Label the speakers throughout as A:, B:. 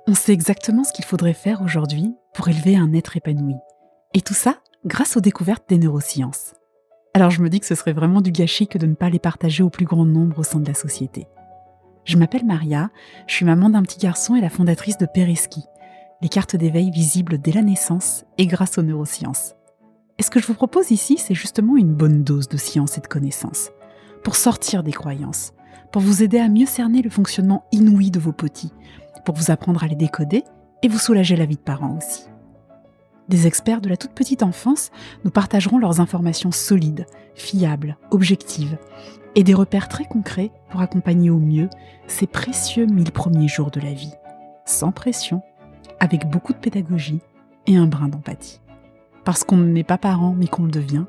A: On sait exactement ce qu'il faudrait faire aujourd'hui pour élever un être épanoui. Et tout ça grâce aux découvertes des neurosciences. Alors je me dis que ce serait vraiment du gâchis que de ne pas les partager au plus grand nombre au sein de la société. Je m'appelle Maria, je suis maman d'un petit garçon et la fondatrice de Pereski, les cartes d'éveil visibles dès la naissance et grâce aux neurosciences. Et ce que je vous propose ici, c'est justement une bonne dose de science et de connaissances, pour sortir des croyances, pour vous aider à mieux cerner le fonctionnement inouï de vos petits, pour vous apprendre à les décoder et vous soulager la vie de parents aussi. Des experts de la toute petite enfance nous partageront leurs informations solides, fiables, objectives, et des repères très concrets pour accompagner au mieux ces précieux 1000 premiers jours de la vie, sans pression, avec beaucoup de pédagogie et un brin d'empathie. Parce qu'on n'est pas parent mais qu'on le devient,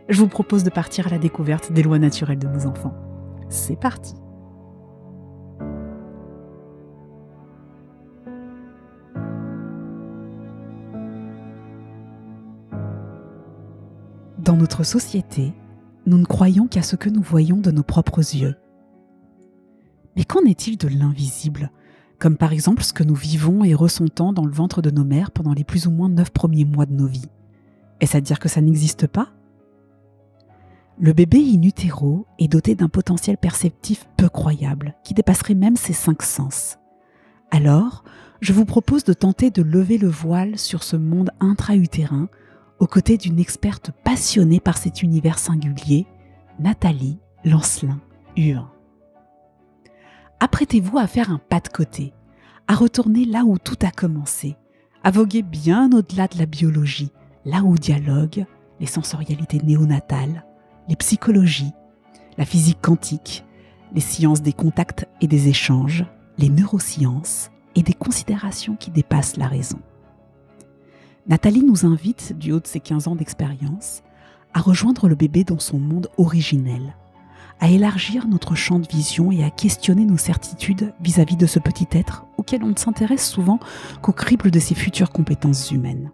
A: je vous propose de partir à la découverte des lois naturelles de nos enfants. C'est parti! Dans notre société, nous ne croyons qu'à ce que nous voyons de nos propres yeux. Mais qu'en est-il de l'invisible, comme par exemple ce que nous vivons et ressentons dans le ventre de nos mères pendant les plus ou moins 9 premiers mois de nos vies? Est-ce à dire que ça n'existe pas? Le bébé in utero est doté d'un potentiel perceptif peu croyable, qui dépasserait même ses 5 sens. Alors, je vous propose de tenter de lever le voile sur ce monde intra-utérin, aux côtés d'une experte passionnée par cet univers singulier, Nathalie Lancelin-Huin. Apprêtez-vous à faire un pas de côté, à retourner là où tout a commencé, à voguer bien au-delà de la biologie, là où dialoguent les sensorialités néonatales, les psychologies, la physique quantique, les sciences des contacts et des échanges, les neurosciences et des considérations qui dépassent la raison. Nathalie nous invite, du haut de ses 15 ans d'expérience, à rejoindre le bébé dans son monde originel, à élargir notre champ de vision et à questionner nos certitudes vis-à-vis de ce petit être auquel on ne s'intéresse souvent qu'au crible de ses futures compétences humaines.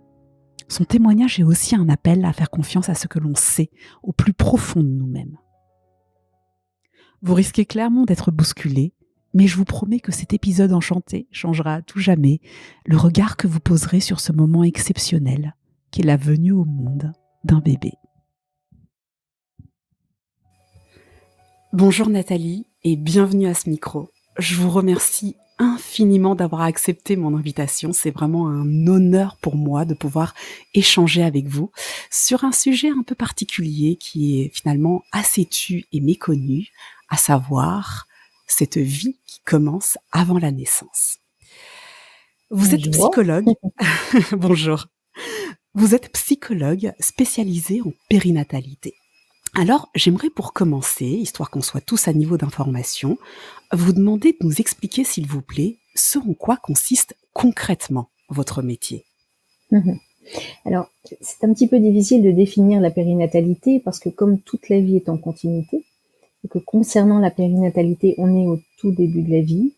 A: Son témoignage est aussi un appel à faire confiance à ce que l'on sait au plus profond de nous-mêmes. Vous risquez clairement d'être bousculé, mais je vous promets que cet épisode enchanté changera à tout jamais le regard que vous poserez sur ce moment exceptionnel qu'est la venue au monde d'un bébé. Bonjour Nathalie et bienvenue à ce micro. Je vous remercie infiniment d'avoir accepté mon invitation. C'est vraiment un honneur pour moi de pouvoir échanger avec vous sur un sujet un peu particulier qui est finalement assez tu et méconnu, à savoir cette vie qui commence avant la naissance. Vous êtes
B: Bonjour.
A: psychologue. Bonjour. Vous êtes psychologue spécialisée en périnatalité. Alors, j'aimerais pour commencer, histoire qu'on soit tous à niveau d'information, vous demander de nous expliquer, s'il vous plaît, ce en quoi consiste concrètement votre métier.
B: Alors, c'est un petit peu difficile de définir la périnatalité parce que comme toute la vie est en continuité, et que concernant la périnatalité, on est au tout début de la vie,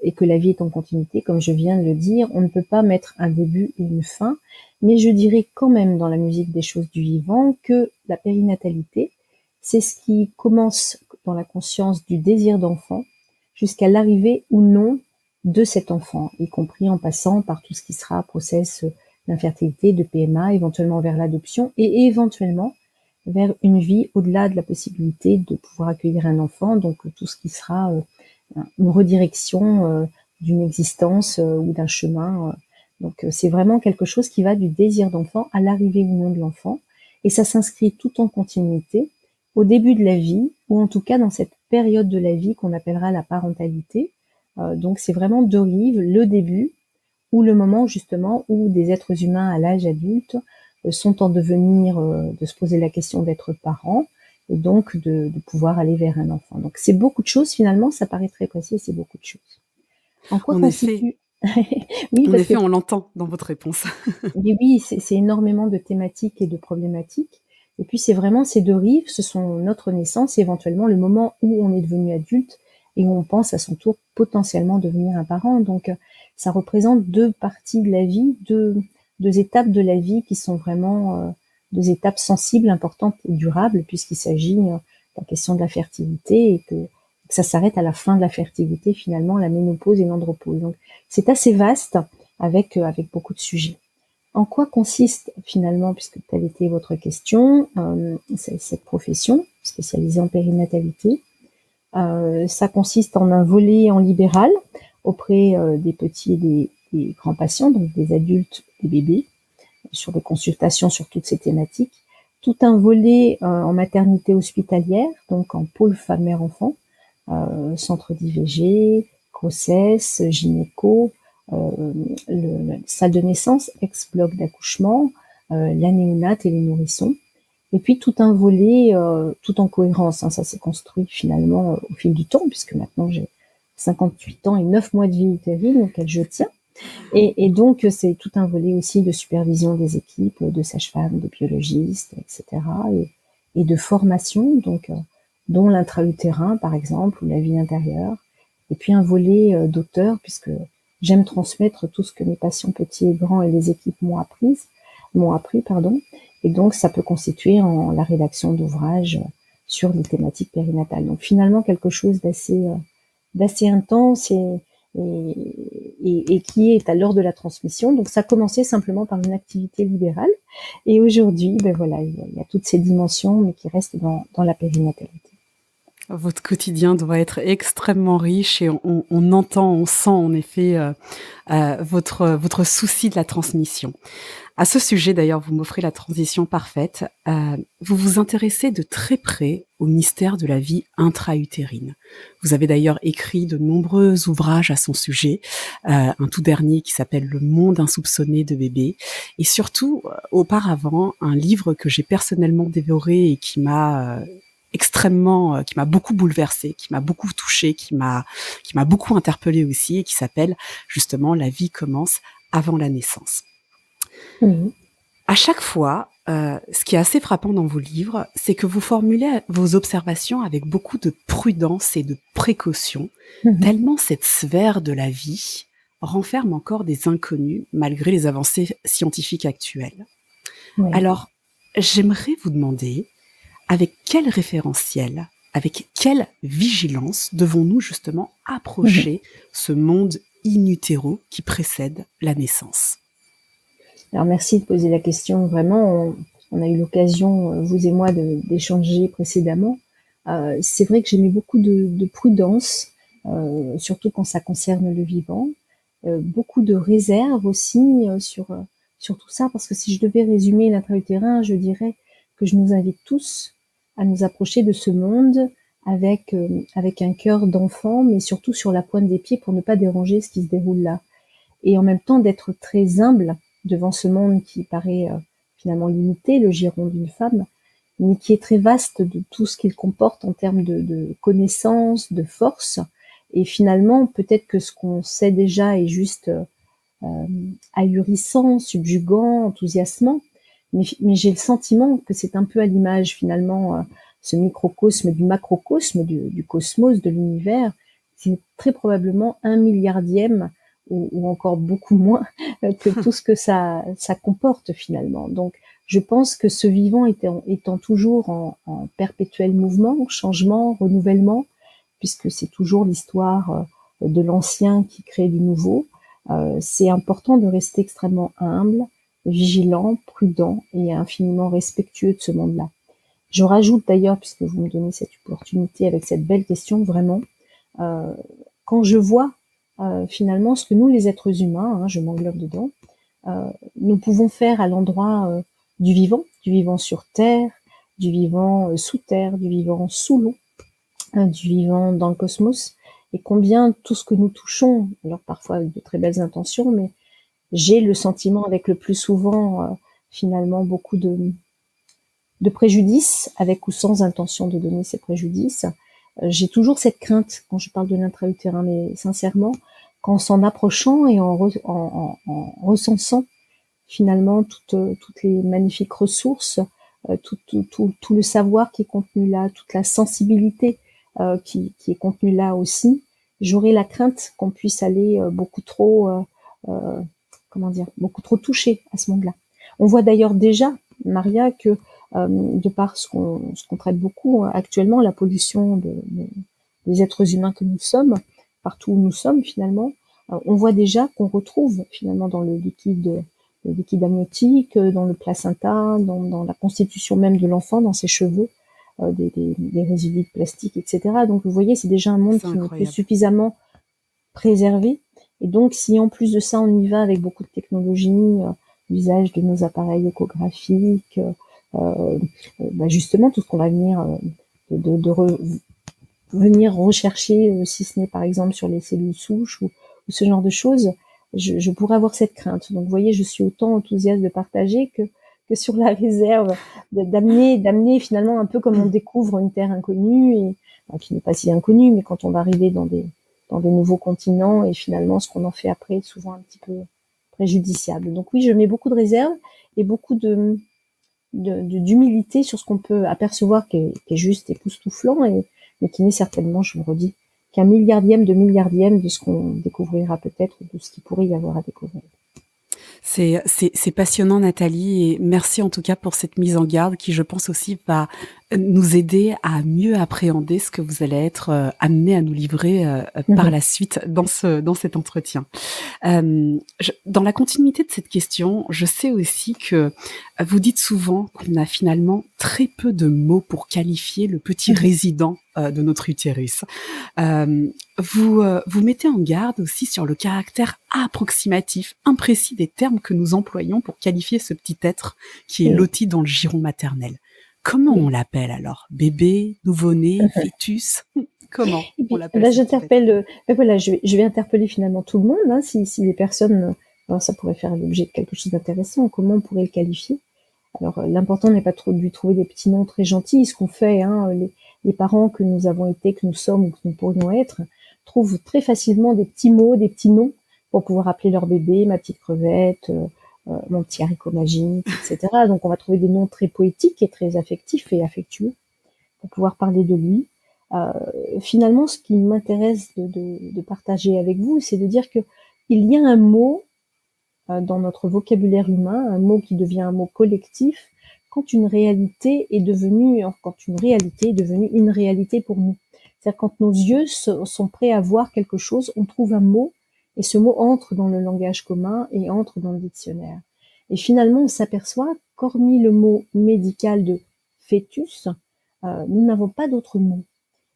B: et que la vie est en continuité, comme je viens de le dire, on ne peut pas mettre un début et une fin, mais je dirais quand même dans la musique des choses du vivant que la périnatalité, c'est ce qui commence dans la conscience du désir d'enfant jusqu'à l'arrivée ou non de cet enfant, y compris en passant par tout ce qui sera process d'infertilité, de PMA, éventuellement vers l'adoption et éventuellement vers une vie au-delà de la possibilité de pouvoir accueillir un enfant, donc tout ce qui sera une redirection d'une existence ou d'un chemin. Donc c'est vraiment quelque chose qui va du désir d'enfant à l'arrivée ou non de l'enfant, et ça s'inscrit tout en continuité au début de la vie, ou en tout cas dans cette période de la vie qu'on appellera la parentalité. Donc c'est vraiment deux rives, le début ou le moment justement où des êtres humains à l'âge adulte sont en devenir de se poser la question d'être parents et donc de pouvoir aller vers un enfant. Donc c'est beaucoup de choses finalement, ça paraît très précis, c'est beaucoup de choses. En quoi
A: En effet,
B: constitue Oui,
A: en
B: parce que
A: effet, on l'entend dans votre réponse.
B: mais oui, c'est énormément de thématiques et de problématiques. Et puis c'est vraiment ces deux rives, ce sont notre naissance et éventuellement le moment où on est devenu adulte et où on pense à son tour potentiellement devenir un parent. Donc ça représente deux parties de la vie, deux étapes de la vie qui sont vraiment deux étapes sensibles, importantes et durables, puisqu'il s'agit de la question de la fertilité et que que ça s'arrête à la fin de la fertilité, finalement, la ménopause et l'andropause. Donc, c'est assez vaste avec beaucoup de sujets. En quoi consiste finalement, puisque telle était votre question, cette profession spécialisée en périnatalité? Ça consiste en un volet en libéral auprès des petits et des grands patients, donc des adultes, des bébés, sur des consultations sur toutes ces thématiques. Tout un volet en maternité hospitalière, donc en pôle femme-mère-enfant, centre d'IVG, grossesse, gynéco, salle de naissance, ex-bloc d'accouchement, la néonate et les nourrissons. Et puis tout un volet, tout en cohérence, hein, ça s'est construit finalement au fil du temps, puisque maintenant j'ai 58 ans et 9 mois de vie utérine auquel je tiens. Et donc c'est tout un volet aussi de supervision des équipes, de sages-femmes, de biologistes, etc. Et de formation, donc dont l'intra-utérin par exemple, ou la vie intérieure. Et puis un volet d'auteur, puisque j'aime transmettre tout ce que mes patients petits et grands et les équipes m'ont appris, pardon. Et donc ça peut constituer en la rédaction d'ouvrages sur les thématiques périnatales. Donc finalement quelque chose d'assez intense et qui est à l'heure de la transmission. Donc ça a commencé simplement par une activité libérale et aujourd'hui, ben voilà, il y a toutes ces dimensions mais qui restent dans la périnatalité.
A: Votre quotidien doit être extrêmement riche et on entend, on sent en effet votre souci de la transmission. À ce sujet d'ailleurs, vous m'offrez la transition parfaite. Vous vous intéressez de très près au mystère de la vie intra-utérine. Vous avez d'ailleurs écrit de nombreux ouvrages à son sujet, un tout dernier qui s'appelle Le monde insoupçonné de bébé, et surtout auparavant un livre que j'ai personnellement dévoré et qui m'a qui m'a beaucoup bouleversée, qui m'a beaucoup touchée, qui m'a beaucoup interpellée aussi, et qui s'appelle justement La vie commence avant la naissance.
B: Mmh.
A: À chaque fois, ce qui est assez frappant dans vos livres, c'est que vous formulez vos observations avec beaucoup de prudence et de précaution,
B: Mmh.
A: tellement cette sphère de la vie renferme encore des inconnus malgré les avancées scientifiques actuelles.
B: Ouais.
A: Alors, j'aimerais vous demander, avec quel référentiel, avec quelle vigilance devons-nous justement
B: Mmh.
A: approcher ce monde in utero qui précède la naissance?
B: Alors merci de poser la question. Vraiment, on a eu l'occasion, vous et moi, d'échanger précédemment. C'est vrai que j'ai mis beaucoup de prudence, surtout quand ça concerne le vivant. Beaucoup de réserve aussi sur tout ça, parce que si je devais résumer l'intra-utérin, je dirais que je nous invite tous à nous approcher de ce monde avec un cœur d'enfant, mais surtout sur la pointe des pieds pour ne pas déranger ce qui se déroule là. Et en même temps d'être très humble devant ce monde qui paraît finalement limité, le giron d'une femme, mais qui est très vaste de tout ce qu'il comporte en termes de connaissances, de force. Et finalement, peut-être que ce qu'on sait déjà est juste ahurissant, subjugant, enthousiasmant, mais j'ai le sentiment que c'est un peu à l'image finalement ce microcosme du macrocosme, du cosmos, de l'univers, c'est très probablement un milliardième ou encore beaucoup moins que tout ce que ça comporte finalement. Donc je pense que ce vivant étant toujours en perpétuel mouvement, changement, renouvellement, puisque c'est toujours l'histoire de l'ancien qui crée du nouveau, c'est important de rester extrêmement humble, vigilant, prudent et infiniment respectueux de ce monde-là. Je rajoute d'ailleurs, puisque vous me donnez cette opportunité avec cette belle question, vraiment, euh, quand je vois finalement ce que nous les êtres humains, hein, je m'englobe dedans, nous pouvons faire à l'endroit du vivant sur Terre, du vivant sous terre, du vivant sous l'eau, du vivant dans le cosmos, et combien tout ce que nous touchons, alors parfois avec de très belles intentions, mais j'ai le sentiment avec le plus souvent finalement beaucoup de préjudices, avec ou sans intention de donner ces préjudices. J'ai toujours cette crainte quand je parle de l'intra-utérin, mais sincèrement, qu'en s'en approchant et en recensant finalement toutes les magnifiques ressources, tout le savoir qui est contenu là, toute la sensibilité qui est contenue là aussi, j'aurais la crainte qu'on puisse aller euh, comment dire, beaucoup trop toucher à ce monde-là. On voit d'ailleurs déjà, Maria, que de par ce qu'on traite beaucoup actuellement, la pollution des êtres humains que nous sommes, partout où nous sommes finalement, on voit déjà qu'on retrouve finalement dans le liquide amniotique, dans le placenta, dans la constitution même de l'enfant, dans ses cheveux, des résidus de plastique, etc. Donc vous voyez, c'est déjà un monde
A: C'est
B: qui nous peut
A: incroyable.
B: suffisamment préserver. Et donc, si en plus de ça, on y va avec beaucoup de technologie, l'usage de nos appareils échographiques, justement, tout ce qu'on va venir venir rechercher, si ce n'est par exemple sur les cellules souches ou ce genre de choses, je pourrais avoir cette crainte. Donc, vous voyez, je suis autant enthousiaste de partager que sur la réserve, d'amener finalement un peu comme on découvre une terre inconnue, qui n'est pas si inconnue, mais quand on va arriver dans des nouveaux continents, et finalement, ce qu'on en fait après est souvent un petit peu préjudiciable. Donc oui, je mets beaucoup de réserve et beaucoup d'humilité sur ce qu'on peut apercevoir qui est juste époustouflant, mais qui n'est certainement, je me redis, qu'un milliardième de ce qu'on découvrira peut-être, ou de ce qu'il pourrait y avoir à découvrir.
A: C'est passionnant, Nathalie, et merci en tout cas pour cette mise en garde qui, je pense aussi, va nous aider à mieux appréhender ce que vous allez être amené à nous livrer par la suite dans cet entretien. Dans la continuité de cette question, je sais aussi que vous dites souvent qu'on a finalement très peu de mots pour qualifier le petit résident de notre utérus. Vous mettez en garde aussi sur le caractère approximatif, imprécis des termes que nous employons pour qualifier ce petit être qui est loti dans le giron maternel. Comment on l'appelle alors? Bébé, nouveau-né, fœtus? Comment on l'appelle?
B: J'interpelle, voilà, je vais interpeller finalement tout le monde, hein, si les personnes, alors ça pourrait faire l'objet de quelque chose d'intéressant. Comment on pourrait le qualifier? Alors, l'important n'est pas trop de lui trouver des petits noms très gentils. Ce qu'on fait, hein, les parents que nous avons été, que nous sommes ou que nous pourrions être, trouvent très facilement des petits mots, des petits noms pour pouvoir appeler leur bébé, ma petite crevette, mon petit haricot magique, etc. Donc, on va trouver des noms très poétiques et très affectifs et affectueux pour pouvoir parler de lui. Finalement, ce qui m'intéresse de partager avec vous, c'est de dire que il y a un mot dans notre vocabulaire humain, un mot qui devient un mot collectif quand une réalité est devenue une réalité pour nous. C'est-à-dire quand nos yeux sont prêts à voir quelque chose, on trouve un mot et ce mot entre dans le langage commun et entre dans le dictionnaire. Et finalement, on s'aperçoit qu'hormis le mot médical de fœtus, nous n'avons pas d'autre mot.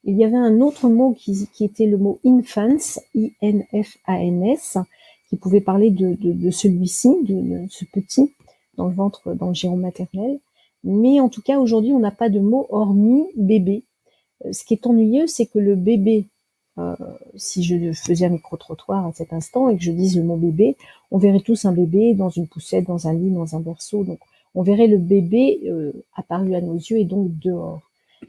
B: Il y avait un autre mot qui était le mot infans, I-N-F-A-N-S, qui pouvait parler de celui-ci, de ce petit, dans le ventre, dans le giron maternel. Mais en tout cas, aujourd'hui, on n'a pas de mot hormis bébé. Ce qui est ennuyeux, c'est que le bébé, si je faisais un micro-trottoir à cet instant et que je dise le mot bébé, on verrait tous un bébé dans une poussette, dans un lit, dans un berceau. Donc, on verrait le bébé apparu à nos yeux et donc dehors.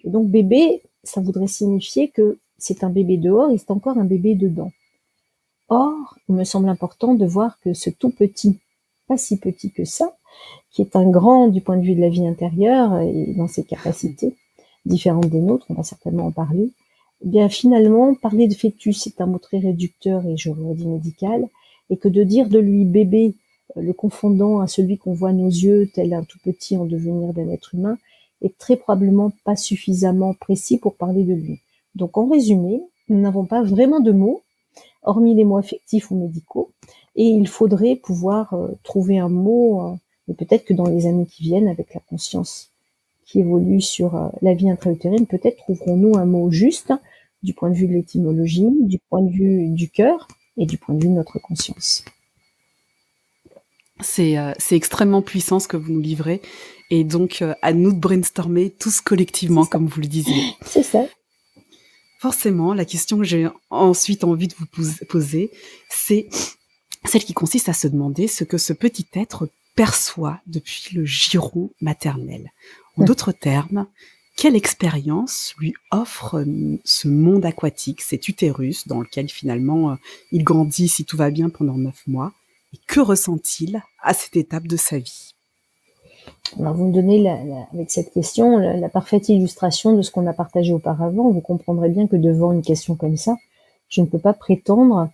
B: Et donc, bébé, ça voudrait signifier que c'est un bébé dehors et c'est encore un bébé dedans. Or, il me semble important de voir que ce tout petit, pas si petit que ça, qui est un grand du point de vue de la vie intérieure et dans ses capacités, différentes des nôtres, on va certainement en parler, eh bien finalement, parler de fœtus, c'est un mot très réducteur et je le redis médical, et que de dire de lui bébé, le confondant à celui qu'on voit à nos yeux, tel un tout petit en devenir d'un être humain, est très probablement pas suffisamment précis pour parler de lui. Donc en résumé, nous n'avons pas vraiment de mots, hormis les mots affectifs ou médicaux, et il faudrait pouvoir trouver un mot, et peut-être que dans les années qui viennent, avec la conscience qui évolue sur la vie intra-utérine, peut-être trouverons-nous un mot juste du point de vue de l'étymologie, du point de vue du cœur et du point de vue de notre conscience.
A: C'est extrêmement puissant ce que vous nous livrez, et donc à nous de brainstormer tous collectivement, comme vous le disiez.
B: C'est ça.
A: Forcément, la question que j'ai ensuite envie de vous poser, c'est celle qui consiste à se demander ce que ce petit être perçoit depuis le giron maternel. En d'autres termes, quelle expérience lui offre ce monde aquatique, cet utérus dans lequel finalement il grandit, si tout va bien, pendant 9 mois, et que ressent-il à cette étape de sa vie?
B: Alors vous me donnez avec cette question la parfaite illustration de ce qu'on a partagé auparavant. Vous comprendrez bien que devant une question comme ça, je ne peux pas prétendre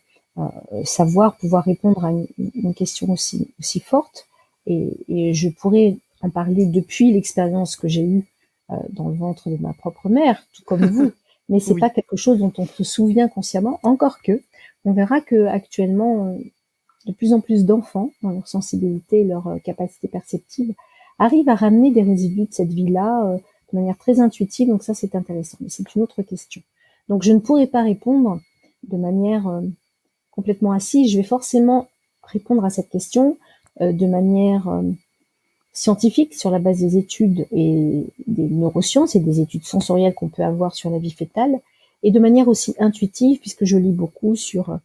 B: pouvoir répondre à une question aussi forte. Et je pourrais en parler depuis l'expérience que j'ai eue dans le ventre de ma propre mère, tout comme vous. mais c'est pas
A: Oui,
B: quelque chose dont on se souvient consciemment, encore que on verra qu'actuellement, de plus en plus d'enfants, dans leur sensibilité et leur capacité perceptive, arrivent à ramener des résidus de cette vie-là de manière très intuitive. Donc ça, c'est intéressant. Mais c'est une autre question. Donc je ne pourrais pas répondre de manière complètement assise. Je vais forcément répondre à cette question de manière scientifique sur la base des études et des neurosciences et des études sensorielles qu'on peut avoir sur la vie fœtale, et de manière aussi intuitive, puisque je lis beaucoup sur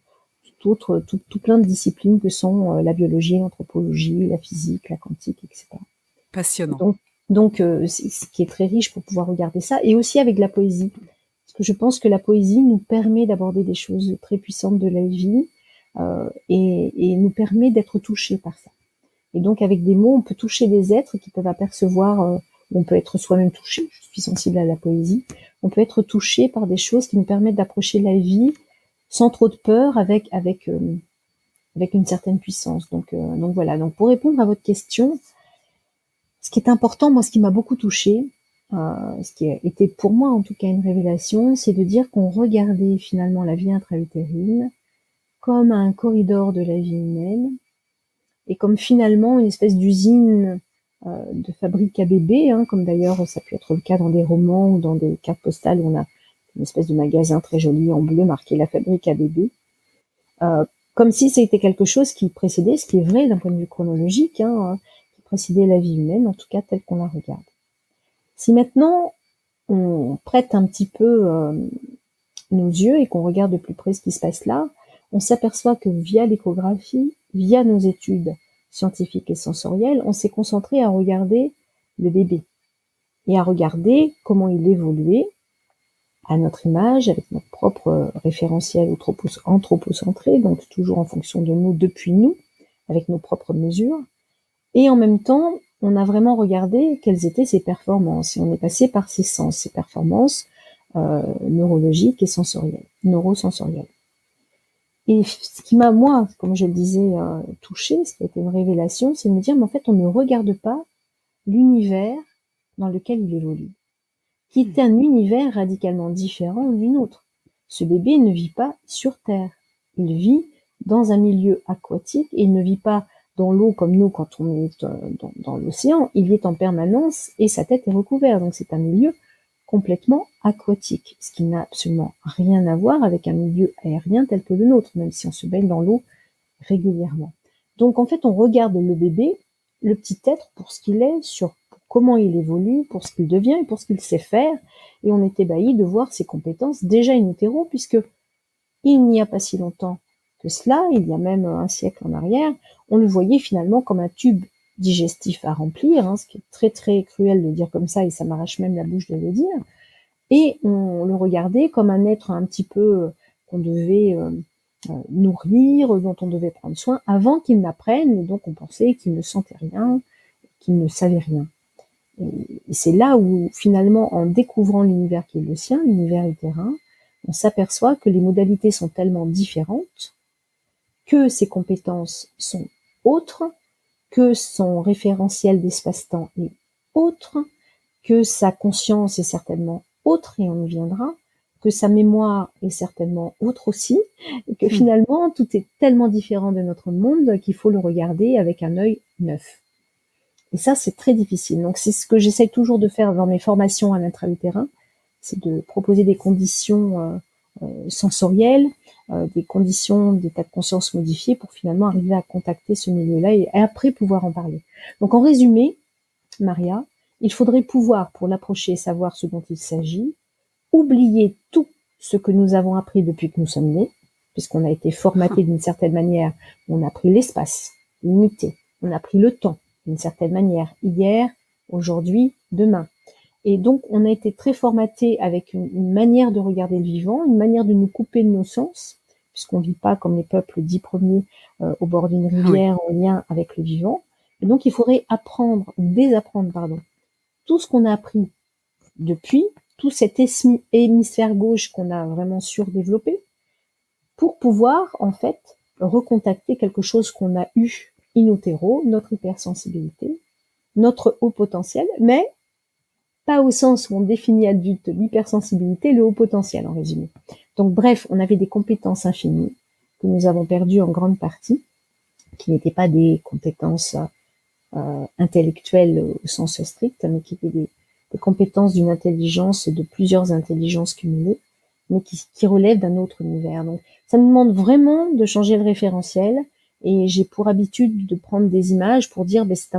B: tout plein de disciplines que sont la biologie, l'anthropologie, la physique, la quantique, etc.
A: passionnant.
B: Donc, donc c'est ce qui est très riche pour pouvoir regarder ça, et aussi avec la poésie. Parce que je pense que la poésie nous permet d'aborder des choses très puissantes de la vie et nous permet d'être touchés par ça. Et donc avec des mots, on peut toucher des êtres qui peuvent apercevoir, on peut être soi-même touché, je suis sensible à la poésie, on peut être touché par des choses qui nous permettent d'approcher la vie sans trop de peur, avec une certaine puissance. Donc voilà, donc pour répondre à votre question, ce qui est important, moi, ce qui m'a beaucoup touchée, ce qui a été pour moi en tout cas une révélation, c'est de dire qu'on regardait finalement la vie intra-utérine comme un corridor de la vie humaine et comme finalement une espèce d'usine de fabrique à bébés, hein, comme d'ailleurs ça peut être le cas dans des romans ou dans des cartes postales où on a une espèce de magasin très joli en bleu marqué la fabrique à bébés, euh, comme si c'était quelque chose qui précédait, ce qui est vrai d'un point de vue chronologique, hein, qui précédait la vie humaine, en tout cas telle qu'on la regarde. Si maintenant on prête un petit peu nos yeux et qu'on regarde de plus près ce qui se passe là, on s'aperçoit que via l'échographie, via nos études scientifiques et sensorielles, on s'est concentré à regarder le bébé et à regarder comment il évoluait à notre image, avec notre propre référentiel anthropocentré, donc toujours en fonction de nous, depuis nous, avec nos propres mesures. Et en même temps, on a vraiment regardé quelles étaient ses performances. Et on est passé par ses sens, ses performances neurologiques et sensorielles, neurosensorielles. Et ce qui m'a, moi, comme je le disais, touchée, ce qui a été une révélation, c'est de me dire, mais en fait, on ne regarde pas l'univers dans lequel il évolue, qui est un univers radicalement différent du nôtre. Ce bébé ne vit pas sur Terre. Il vit dans un milieu aquatique et il ne vit pas dans l'eau comme nous quand on est dans l'océan. Il vit en permanence et sa tête est recouverte. Donc c'est un milieu complètement aquatique, ce qui n'a absolument rien à voir avec un milieu aérien tel que le nôtre, même si on se baigne dans l'eau régulièrement. Donc en fait, on regarde le bébé, le petit être, pour ce qu'il est, sur comment il évolue, pour ce qu'il devient et pour ce qu'il sait faire, et on est ébahi de voir ses compétences déjà in utero, puisque il n'y a pas si longtemps que cela, il y a même un siècle en arrière, on le voyait finalement comme un tube digestif à remplir, hein, ce qui est très très cruel de dire comme ça, et ça m'arrache même la bouche de le dire, et on le regardait comme un être un petit peu qu'on devait nourrir, dont on devait prendre soin avant qu'il n'apprenne, et donc on pensait qu'il ne sentait rien, qu'il ne savait rien. Et c'est là où finalement, en découvrant l'univers qui est le sien, l'univers utérin, on s'aperçoit que les modalités sont tellement différentes, que ses compétences sont autres, que son référentiel d'espace-temps est autre, que sa conscience est certainement autre, et on y viendra, que sa mémoire est certainement autre aussi, et que finalement tout est tellement différent de notre monde qu'il faut le regarder avec un œil neuf. Et ça, c'est très difficile. Donc c'est ce que j'essaye toujours de faire dans mes formations à l'intra-utérin, c'est de proposer des conditions sensorielles, des conditions d'état de conscience modifiées pour finalement arriver à contacter ce milieu-là et après pouvoir en parler. Donc en résumé, Maria, il faudrait pouvoir, pour l'approcher et savoir ce dont il s'agit, oublier tout ce que nous avons appris depuis que nous sommes nés, puisqu'on a été formaté d'une certaine manière, on a pris l'espace limité, on a pris le temps d'une certaine manière, hier, aujourd'hui, demain. Et donc, on a été très formaté avec une manière de regarder le vivant, une manière de nous couper de nos sens, puisqu'on ne vit pas comme les peuples dits premiers au bord d'une
A: Oui,
B: rivière en lien avec le vivant. Et donc, il faudrait apprendre, ou désapprendre, pardon, tout ce qu'on a appris depuis, tout cet hémisphère gauche qu'on a vraiment surdéveloppé, pour pouvoir, en fait, recontacter quelque chose qu'on a eu in utero, notre hypersensibilité, notre haut potentiel, mais pas au sens où on définit adulte l'hypersensibilité, le haut potentiel en résumé. Donc bref, on avait des compétences infinies que nous avons perdues en grande partie, qui n'étaient pas des compétences intellectuelles au sens strict, mais qui étaient des compétences d'une intelligence, de plusieurs intelligences cumulées, mais qui relèvent d'un autre univers. Donc ça nous demande vraiment de changer le référentiel, et j'ai pour habitude de prendre des images pour dire, c'est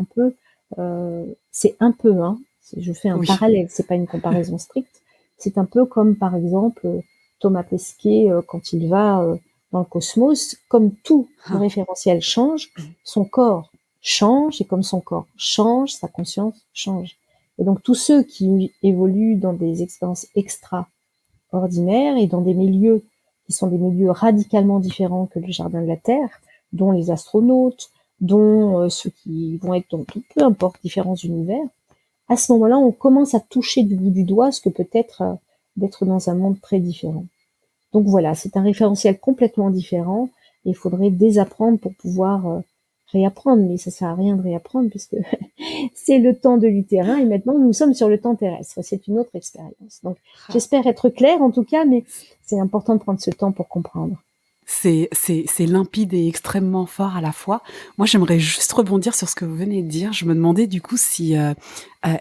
B: un peu, hein, je fais un
A: Oui.
B: parallèle, c'est pas une comparaison stricte, c'est un peu comme par exemple Thomas Pesquet quand il va dans le cosmos, comme tout le
A: Ah.
B: référentiel change, son corps change, et comme son corps change, sa conscience change. Et donc tous ceux qui évoluent dans des expériences extraordinaires et dans des milieux qui sont des milieux radicalement différents que le jardin de la Terre, dont les astronautes, dont ceux qui vont être dans peu importe différents univers, à ce moment-là, on commence à toucher du bout du doigt ce que peut être d'être dans un monde très différent. Donc voilà, c'est un référentiel complètement différent, et il faudrait désapprendre pour pouvoir réapprendre, mais ça sert à rien de réapprendre puisque c'est le temps de l'utérin et maintenant nous sommes sur le temps terrestre. C'est une autre expérience. Donc
A: Ah.
B: j'espère être claire en tout cas, mais c'est important de prendre ce temps pour comprendre.
A: C'est limpide et extrêmement fort à la fois. Moi, j'aimerais juste rebondir sur ce que vous venez de dire. Je me demandais du coup si,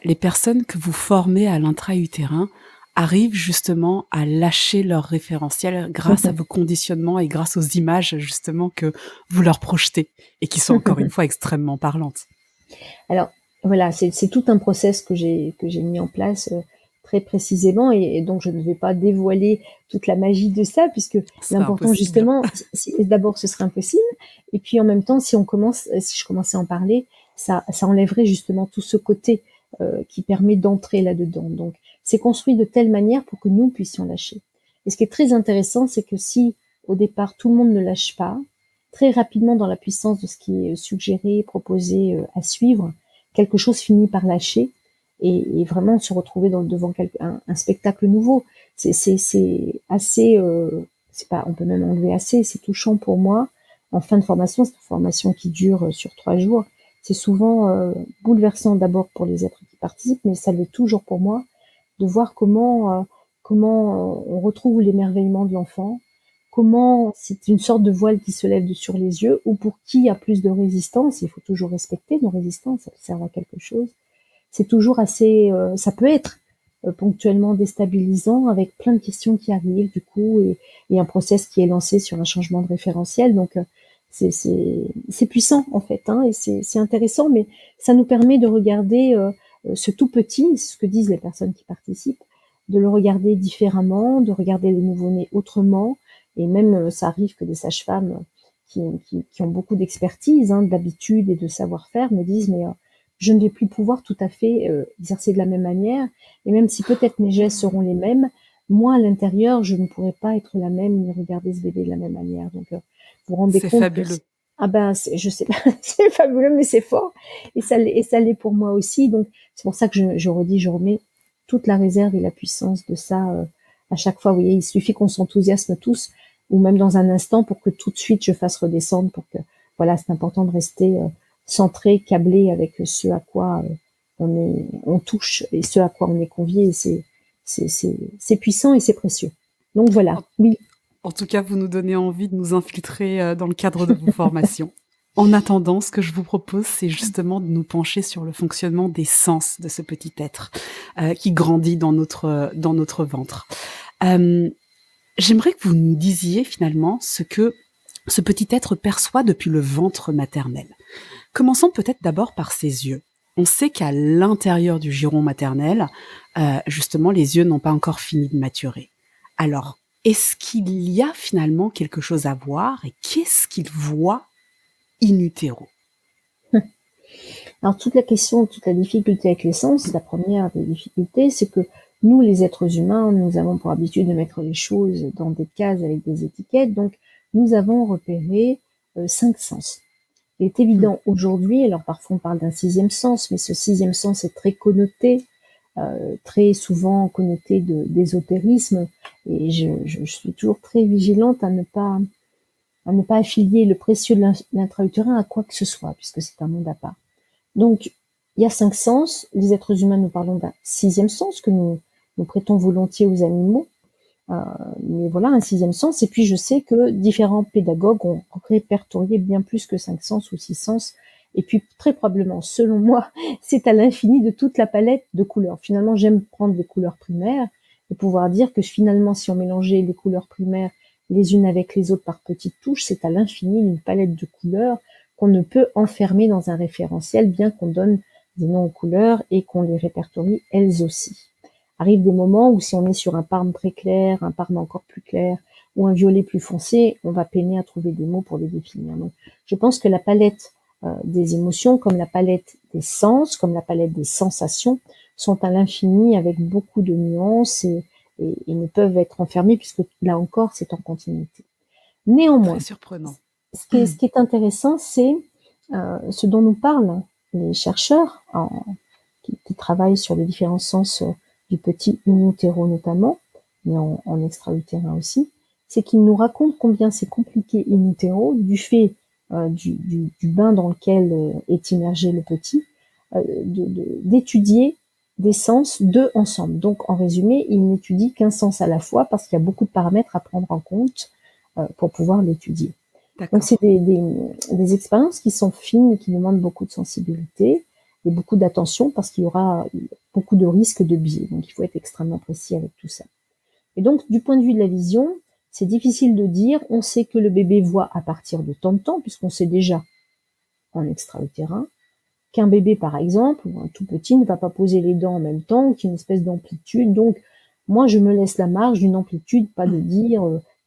A: les personnes que vous formez à l'intra-utérin arrivent justement à lâcher leur référentiel grâce à vos conditionnements et grâce aux images justement que vous leur projetez et qui sont encore une fois extrêmement parlantes.
B: Alors voilà, c'est tout un process que j'ai mis en place très précisément, et donc je ne vais pas dévoiler toute la magie de ça puisque
A: Ce serait
B: l'important
A: impossible.
B: justement, d'abord ce serait impossible, et puis en même temps si je commençais à en parler, ça enlèverait justement tout ce côté qui permet d'entrer là-dedans. Donc c'est construit de telle manière pour que nous puissions lâcher. Et ce qui est très intéressant, c'est que si au départ tout le monde ne lâche pas, très rapidement dans la puissance de ce qui est suggéré, proposé, à suivre, quelque chose finit par lâcher, et vraiment se retrouver devant un spectacle nouveau. C'est assez, c'est pas, on peut même enlever assez, c'est touchant pour moi. En fin de formation, c'est une formation qui dure sur 3 jours. C'est souvent bouleversant d'abord pour les êtres qui participent, mais ça l'est toujours pour moi de voir comment on retrouve l'émerveillement de l'enfant, comment c'est une sorte de voile qui se lève sur les yeux, ou pour qui a plus de résistance, il faut toujours respecter nos résistances, elles servent à quelque chose. C'est toujours assez, ça peut être ponctuellement déstabilisant avec plein de questions qui arrivent du coup, et un process qui est lancé sur un changement de référentiel. Donc c'est puissant en fait, hein, et c'est intéressant, mais ça nous permet de regarder ce tout petit, ce que disent les personnes qui participent, de le regarder différemment, de regarder les nouveau-nés autrement. Et même ça arrive que des sages-femmes qui ont beaucoup d'expertise, hein, d'habitude et de savoir-faire me disent mais je ne vais plus pouvoir tout à fait exercer de la même manière, et même si peut-être mes gestes seront les mêmes, moi à l'intérieur je ne pourrai pas être la même ni regarder ce bébé de la même manière. Donc vous vous rendez
A: C'est
B: compte que
A: fabuleux.
B: ah ben je sais pas, c'est fabuleux mais c'est fort, et ça l'est pour moi aussi. Donc c'est pour ça que je redis, je remets toute la réserve et la puissance de ça à chaque fois. Vous voyez, il suffit qu'on s'enthousiasme tous, ou même dans un instant, pour que tout de suite je fasse redescendre, pour que voilà, c'est important de rester centré, câblé avec ce à quoi on touche et ce à quoi on est convié. Et c'est puissant et c'est précieux. Donc voilà,
A: En
B: oui.
A: en tout cas, vous nous donnez envie de nous infiltrer, dans le cadre de vos formations. En attendant, ce que je vous propose, c'est justement de nous pencher sur le fonctionnement des sens de ce petit être, qui grandit dans notre ventre. Hem, J'aimerais que vous nous disiez finalement ce que ce petit être perçoit depuis le ventre maternel. Commençons peut-être d'abord par ses yeux. On sait qu'à l'intérieur du giron maternel, justement, les yeux n'ont pas encore fini de maturer. Alors, est-ce qu'il y a finalement quelque chose à voir et qu'est-ce qu'il voit in utero?
B: Alors toute la question, toute la difficulté avec les sens, la première des difficultés, c'est que nous, les êtres humains, nous avons pour habitude de mettre les choses dans des cases avec des étiquettes. Donc nous avons repéré 5 sens. Il est
A: Mmh.
B: évident aujourd'hui, alors parfois on parle d'un sixième sens, mais ce sixième sens est très connoté, très souvent connoté d'ésotérisme, et je suis toujours très vigilante à ne pas affilier le précieux de l'intra-utérin à quoi que ce soit, puisque c'est un monde à part. Donc, il y a 5 sens. Les êtres humains, nous parlons d'un 6e sens que nous prêtons volontiers aux animaux. Mais voilà, un 6e sens. Et puis, je sais que différents pédagogues ont répertorié bien plus que 5 sens ou 6 sens. Et puis, très probablement, selon moi, c'est à l'infini de toute la palette de couleurs. Finalement, j'aime prendre les couleurs primaires et pouvoir dire que finalement, si on mélangeait les couleurs primaires les unes avec les autres par petites touches, c'est à l'infini une palette de couleurs qu'on ne peut enfermer dans un référentiel, bien qu'on donne des noms aux couleurs et qu'on les répertorie elles aussi. Arrivent des moments où si on est sur un parme très clair, un parme encore plus clair ou un violet plus foncé, on va peiner à trouver des mots pour les définir. Donc, je pense que la palette des émotions, comme la palette des sens, comme la palette des sensations, sont à l'infini avec beaucoup de nuances et ne peuvent être enfermées puisque là encore, c'est en continuité. Néanmoins,
A: Très surprenant.
B: ce qui est intéressant, c'est ce dont nous parlent les chercheurs qui travaillent sur les différents sens du petit in utero notamment, mais en extra-utérin aussi, c'est qu'ils nous racontent combien c'est compliqué in utero du fait du bain dans lequel est immergé le petit, d'étudier des sens deux ensemble. Donc, en résumé, il n'étudie qu'un sens à la fois parce qu'il y a beaucoup de paramètres à prendre en compte pour pouvoir l'étudier. Donc, c'est des expériences qui sont fines et qui demandent beaucoup de sensibilité et beaucoup d'attention parce qu'il y aura beaucoup de risques de biais. Donc, il faut être extrêmement précis avec tout ça. Et donc, du point de vue de la vision, c'est difficile de dire. On sait que le bébé voit à partir de tant de temps, puisqu'on sait déjà en extra-utérin qu'un bébé, par exemple, ou un tout petit, ne va pas poser les dents en même temps, qu'il y a une espèce d'amplitude. Donc, moi, je me laisse la marge d'une amplitude, pas de dire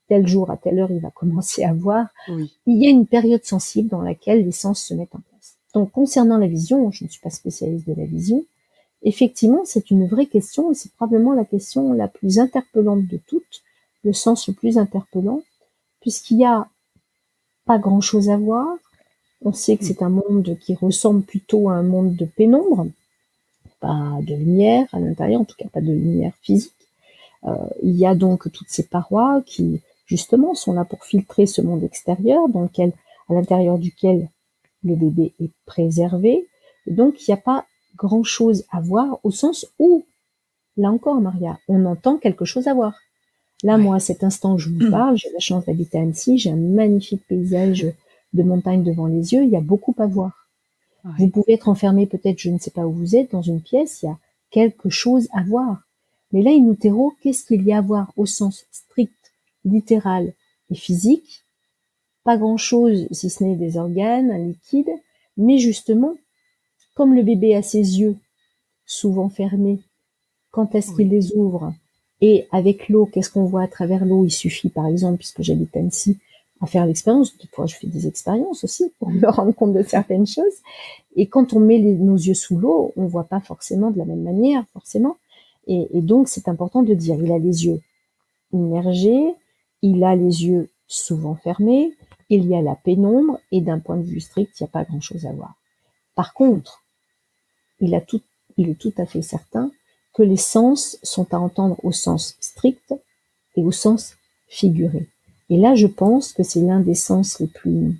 B: tel jour à telle heure, il va commencer à voir.
A: Oui.
B: Il y a une période sensible dans laquelle les sens se mettent en place. Donc, concernant la vision, je ne suis pas spécialiste de la vision, effectivement, c'est une vraie question et c'est probablement la question la plus interpellante de toutes, le sens le plus interpellant, puisqu'il n'y a pas grand-chose à voir. On sait que c'est un monde qui ressemble plutôt à un monde de pénombre, pas de lumière à l'intérieur, en tout cas pas de lumière physique. Il y a donc toutes ces parois qui, justement, sont là pour filtrer ce monde extérieur, à l'intérieur duquel le bébé est préservé. Et donc, il n'y a pas grand-chose à voir au sens où, là encore, Maria, on entend quelque chose à voir. Là, moi, à cet instant où je vous parle, j'ai la chance d'habiter à Annecy, j'ai un magnifique paysage de montagne devant les yeux, il y a beaucoup à voir.
A: Ouais.
B: Vous pouvez être enfermé peut-être, je ne sais pas où vous êtes, dans une pièce, il y a quelque chose à voir. Mais là, in utero, qu'est-ce qu'il y a à voir au sens strict, littéral et physique? Pas grand-chose, si ce n'est des organes, un liquide, mais justement, comme le bébé a ses yeux souvent fermés, quand est-ce qu'il les ouvre? Et avec l'eau, qu'est-ce qu'on voit à travers l'eau? Il suffit, par exemple, puisque j'habite Annecy, à faire l'expérience. Des fois, je fais des expériences aussi pour me rendre compte de certaines choses. Et quand on met nos yeux sous l'eau, on voit pas forcément de la même manière, forcément. Et donc, c'est important de dire, il a les yeux immergés, il a les yeux souvent fermés, il y a la pénombre, et d'un point de vue strict, il n'y a pas grand-chose à voir. Par contre, il est tout à fait certain que les sens sont à entendre au sens strict et au sens figuré. Et là, je pense que c'est l'un des sens les plus,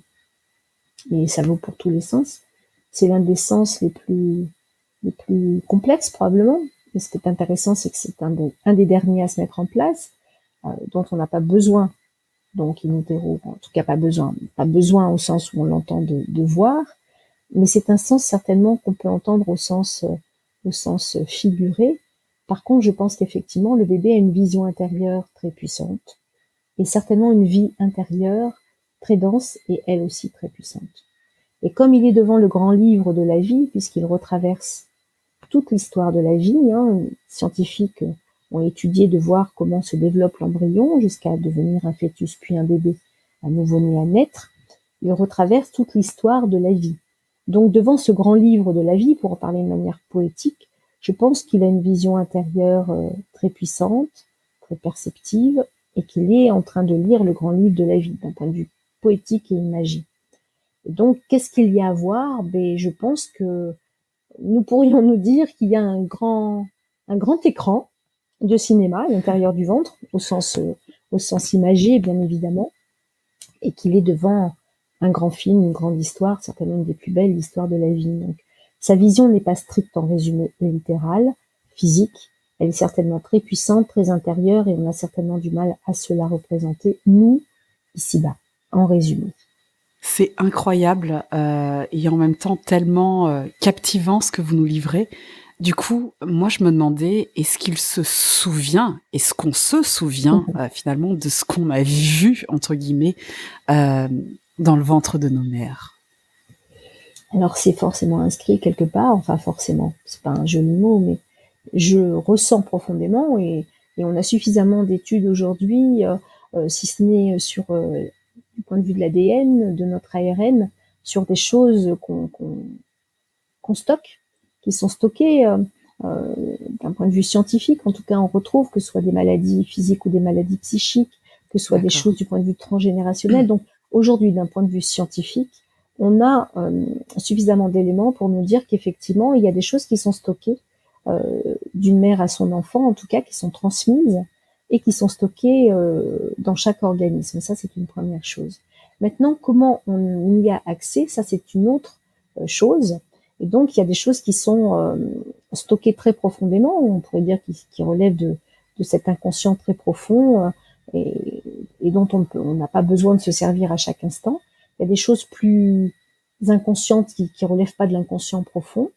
B: et ça vaut pour tous les sens, c'est l'un des sens les plus complexes probablement. Et ce qui est intéressant, c'est que c'est un des derniers à se mettre en place, dont on n'a pas besoin, donc in utero, en tout cas pas besoin au sens où on l'entend de voir, mais c'est un sens certainement qu'on peut entendre au sens figuré. Par contre, je pense qu'effectivement, le bébé a une vision intérieure très puissante et certainement une vie intérieure très dense et elle aussi très puissante. Et comme il est devant le grand livre de la vie, puisqu'il retraverse toute l'histoire de la vie, les scientifiques ont étudié de voir comment se développe l'embryon jusqu'à devenir un fœtus puis un bébé, un nouveau-né à naître, il retraverse toute l'histoire de la vie. Donc devant ce grand livre de la vie, pour en parler de manière poétique, je pense qu'il a une vision intérieure très puissante, très perceptive, et qu'il est en train de lire le grand livre de la vie, d'un point de vue poétique et imagé. Et donc, qu'est-ce qu'il y a à voir? Je pense que nous pourrions nous dire qu'il y a un grand écran de cinéma à l'intérieur du ventre, au sens imagé, bien évidemment, et qu'il est devant un grand film, une grande histoire, certainement une des plus belles histoires de la vie. Donc, Sa vision n'est pas stricte en résumé et littérale, physique. Elle est certainement très puissante, très intérieure, et on a certainement du mal à se la représenter, nous, ici-bas, en résumé.
A: C'est incroyable et en même temps tellement captivant ce que vous nous livrez. Du coup, moi je me demandais, est-ce qu'on se souvient finalement de ce qu'on a vu, entre guillemets, euh, dans le ventre de nos mères?
B: Alors c'est forcément inscrit quelque part, enfin forcément, c'est pas un joli mot, mais je ressens profondément et on a suffisamment d'études aujourd'hui, si ce n'est sur du point de vue de l'ADN, de notre ARN, sur des choses qu'on stocke, qui sont stockées d'un point de vue scientifique. En tout cas, on retrouve que ce soit des maladies physiques ou des maladies psychiques, que ce soit des
A: D'accord.
B: choses du point de vue transgénérationnel. Donc aujourd'hui, d'un point de vue scientifique, on a suffisamment d'éléments pour nous dire qu'effectivement, il y a des choses qui sont stockées d'une mère à son enfant, en tout cas, qui sont transmises et qui sont stockées dans chaque organisme. Ça, c'est une première chose. Maintenant, comment on y a accès, ça, c'est une autre chose. Et donc, il y a des choses qui sont stockées très profondément, on pourrait dire qui relèvent de cet inconscient très profond et dont on n'a pas besoin de se servir à chaque instant. Il y a des choses plus inconscientes qui relèvent pas de l'inconscient profond.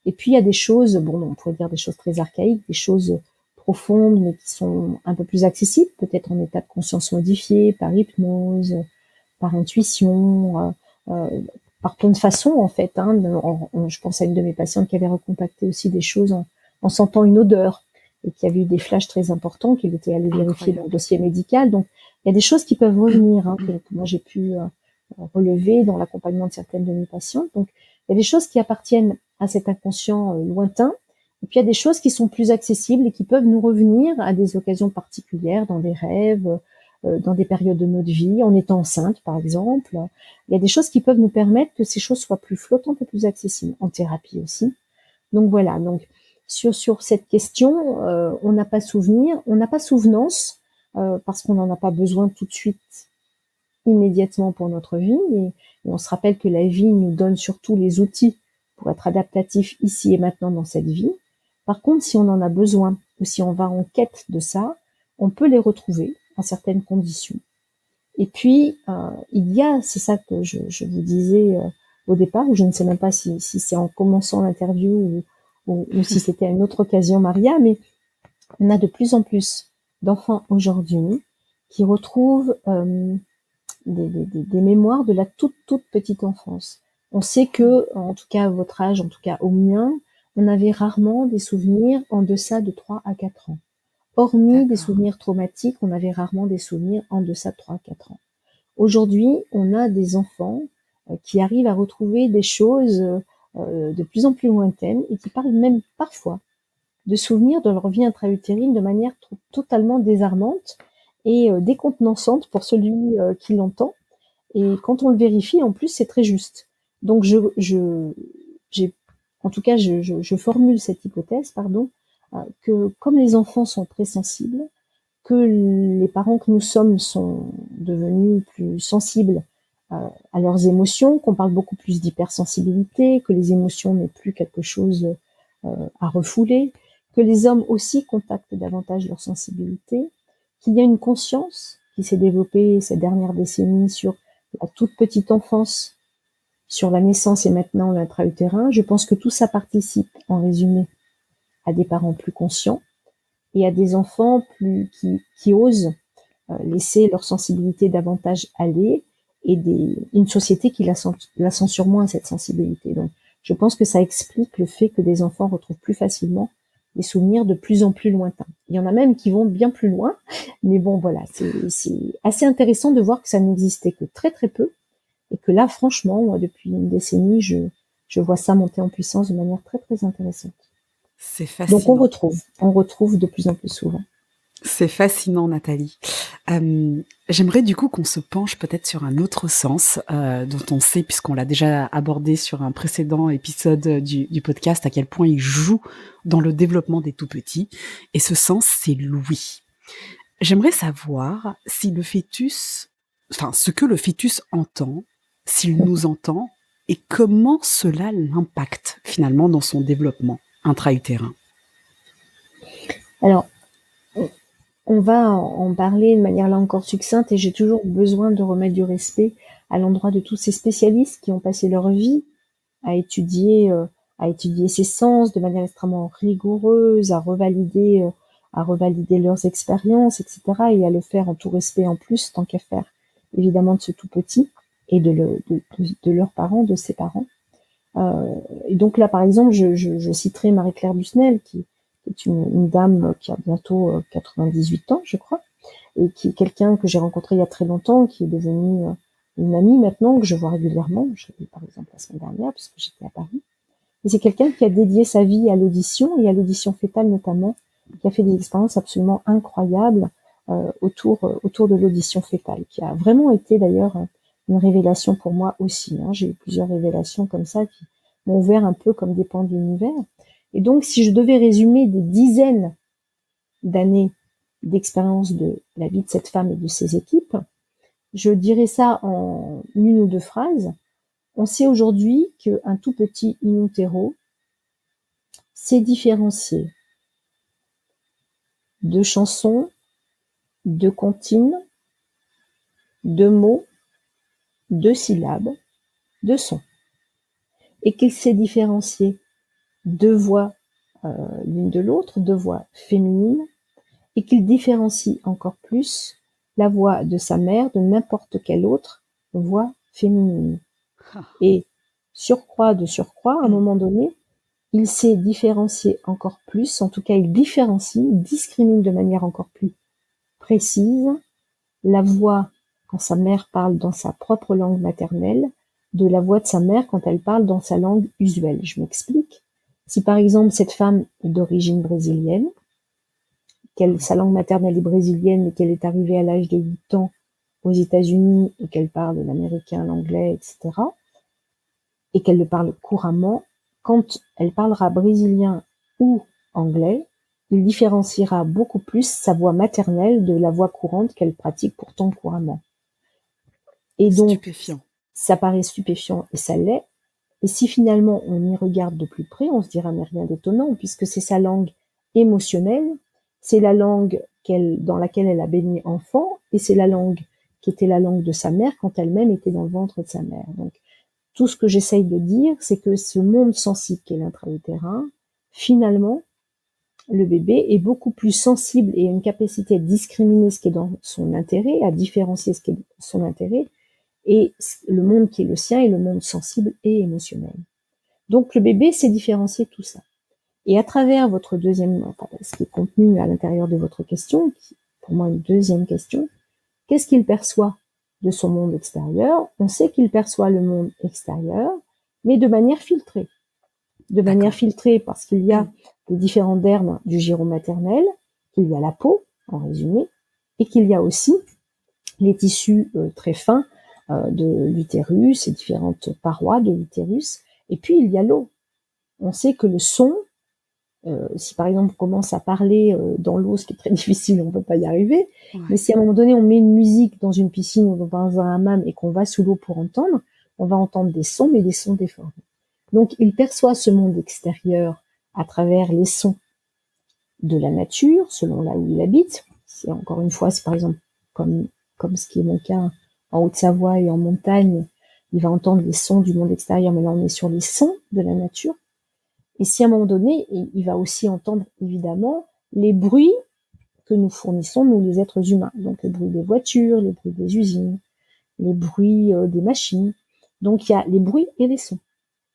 B: Et puis, il y a des choses, bon, on pourrait dire des choses très archaïques, des choses profondes, mais qui sont un peu plus accessibles, peut-être en état de conscience modifié, par hypnose, par intuition, par plein de façons, en fait. Hein. Je pense à une de mes patientes qui avait recontacté aussi des choses en sentant une odeur et qui avait eu des flashs très importants qu'il était allé vérifier dans le dossier médical. Donc, il y a des choses qui peuvent revenir, hein, que moi j'ai pu relever dans l'accompagnement de certaines de mes patientes. Donc, il y a des choses qui appartiennent à cet inconscient lointain, et puis il y a des choses qui sont plus accessibles et qui peuvent nous revenir à des occasions particulières, dans des rêves, dans des périodes de notre vie, en étant enceinte par exemple. Il y a des choses qui peuvent nous permettre que ces choses soient plus flottantes et plus accessibles, en thérapie aussi. Donc voilà, donc sur cette question, on n'a pas souvenir, on n'a pas souvenance, parce qu'on n'en a pas besoin tout de suite immédiatement pour notre vie et on se rappelle que la vie nous donne surtout les outils pour être adaptatif ici et maintenant dans cette vie. Par contre, si on en a besoin ou si on va en quête de ça, on peut les retrouver à certaines conditions. Et puis, il y a, c'est ça que je vous disais au départ, ou je ne sais même pas si c'est en commençant l'interview ou si c'était à une autre occasion, Maria, mais on a de plus en plus d'enfants aujourd'hui qui retrouvent des mémoires de la toute petite enfance. On sait que, en tout cas à votre âge, en tout cas au mien, on avait rarement des souvenirs en deçà de 3 à 4 ans. Hormis des
A: D'accord.
B: souvenirs traumatiques, on avait rarement des souvenirs en deçà de 3 à 4 ans. Aujourd'hui, on a des enfants qui arrivent à retrouver des choses de plus en plus lointaines et qui parlent même parfois de souvenirs de leur vie intra-utérine de manière totalement désarmante et décontenançante pour celui qui l'entend. Et quand on le vérifie, en plus, c'est très juste. Donc, en tout cas, je formule cette hypothèse, pardon, que comme les enfants sont très sensibles, que les parents que nous sommes sont devenus plus sensibles à leurs émotions, qu'on parle beaucoup plus d'hypersensibilité, que les émotions n'est plus quelque chose à refouler, que les hommes aussi contactent davantage leur sensibilité, qu'il y a une conscience qui s'est développée ces dernières décennies sur la toute petite enfance, sur la naissance et maintenant l'intra-utérin. Je pense que tout ça participe, en résumé, à des parents plus conscients et à des enfants qui osent laisser leur sensibilité davantage aller et une société qui la censure moins, cette sensibilité. Donc, je pense que ça explique le fait que des enfants retrouvent plus facilement des souvenirs de plus en plus lointains. Il y en a même qui vont bien plus loin, mais bon, voilà, c'est assez intéressant de voir que ça n'existait que très très peu et que là, franchement, moi, depuis une décennie, je vois ça monter en puissance de manière très très intéressante.
A: C'est
B: Donc
A: fascinant.
B: on retrouve de plus en plus souvent.
A: C'est fascinant, Nathalie. J'aimerais du coup qu'on se penche peut-être sur un autre sens dont on sait, puisqu'on l'a déjà abordé sur un précédent épisode du podcast, à quel point il joue dans le développement des tout-petits. Et ce sens, c'est l'ouïe. J'aimerais savoir si le fœtus, enfin ce que le fœtus entend, s'il nous entend et comment cela l'impacte finalement dans son développement intra-utérin?
B: Alors, on va en parler de manière là encore succincte et j'ai toujours besoin de remettre du respect à l'endroit de tous ces spécialistes qui ont passé leur vie à étudier, ces sens de manière extrêmement rigoureuse, à revalider leurs expériences, et cetera, et à le faire en tout respect en plus, tant qu'à faire, évidemment, de ce tout petit et de leurs parents, de ses parents. Et donc là, par exemple, je citerai Marie-Claire Busnel, qui est une dame qui a bientôt 98 ans, je crois, et qui est quelqu'un que j'ai rencontré il y a très longtemps, qui est devenue une amie maintenant, que je vois régulièrement. Je l'ai vu par exemple la semaine dernière, puisque j'étais à Paris. Et c'est quelqu'un qui a dédié sa vie à l'audition, et à l'audition fétale notamment, qui a fait des expériences absolument incroyables autour de l'audition fétale, qui a vraiment été d'ailleurs une révélation pour moi aussi. Hein. J'ai eu plusieurs révélations comme ça qui m'ont ouvert un peu comme des pans de l'univers. Et donc, si je devais résumer des dizaines d'années d'expérience de la vie de cette femme et de ses équipes, je dirais ça en une ou deux phrases. On sait aujourd'hui qu'un tout petit in utero sait différencier de chansons, de comptines, de mots, de syllabes, de sons. Et qu'il sait différencier deux voix l'une de l'autre, deux voix féminines, et qu'il différencie encore plus la voix de sa mère de n'importe quelle autre voix féminine. Et surcroît, à un moment donné, il sait différencier encore plus, en tout cas il discrimine de manière encore plus précise la voix quand sa mère parle dans sa propre langue maternelle de la voix de sa mère quand elle parle dans sa langue usuelle. Je m'explique. Si par exemple cette femme est d'origine brésilienne, sa langue maternelle est brésilienne, mais qu'elle est arrivée à l'âge de 8 ans aux États-Unis et qu'elle parle l'américain, l'anglais, etc., et qu'elle le parle couramment, quand elle parlera brésilien ou anglais, il différenciera beaucoup plus sa voix maternelle de la voix courante qu'elle pratique pourtant couramment. Et donc,
A: Stupéfiant.
B: ça paraît stupéfiant et ça l'est. Et si finalement on y regarde de plus près, on se dira mais rien d'étonnant puisque c'est sa langue émotionnelle, c'est la langue dans laquelle elle a baigné enfant et c'est la langue qui était la langue de sa mère quand elle-même était dans le ventre de sa mère. Donc, tout ce que j'essaye de dire, c'est que ce monde sensible qu'est l'intra-utérin, finalement, le bébé est beaucoup plus sensible et a une capacité à discriminer ce qui est dans son intérêt, à différencier ce qui est dans son intérêt, et le monde qui est le sien est le monde sensible et émotionnel. Donc le bébé sait différencier tout ça. Et à travers votre ce qui est contenu à l'intérieur de votre question, qui est pour moi une deuxième question, qu'est-ce qu'il perçoit de son monde extérieur? On sait qu'il perçoit le monde extérieur, mais de manière filtrée. De manière filtrée parce qu'il y a les différents dermes du giron maternel, qu'il y a la peau, en résumé, et qu'il y a aussi les tissus très fins de l'utérus et différentes parois de l'utérus. Et puis, il y a l'eau. On sait que le son, si par exemple on commence à parler dans l'eau, ce qui est très difficile, on ne peut pas y arriver, mais si à un moment donné on met une musique dans une piscine ou dans un hammam et qu'on va sous l'eau pour entendre, on va entendre des sons, mais des sons déformés. Donc il perçoit ce monde extérieur à travers les sons de la nature, selon là où il habite. C'est encore une fois, c'est par exemple comme ce qui est mon cas en Haute-Savoie et en montagne, il va entendre les sons du monde extérieur, mais là on est sur les sons de la nature. Et si à un moment donné, il va aussi entendre évidemment les bruits que nous fournissons, nous les êtres humains. Donc le bruit des voitures, les bruits des usines, les bruits des machines. Donc il y a les bruits et les sons.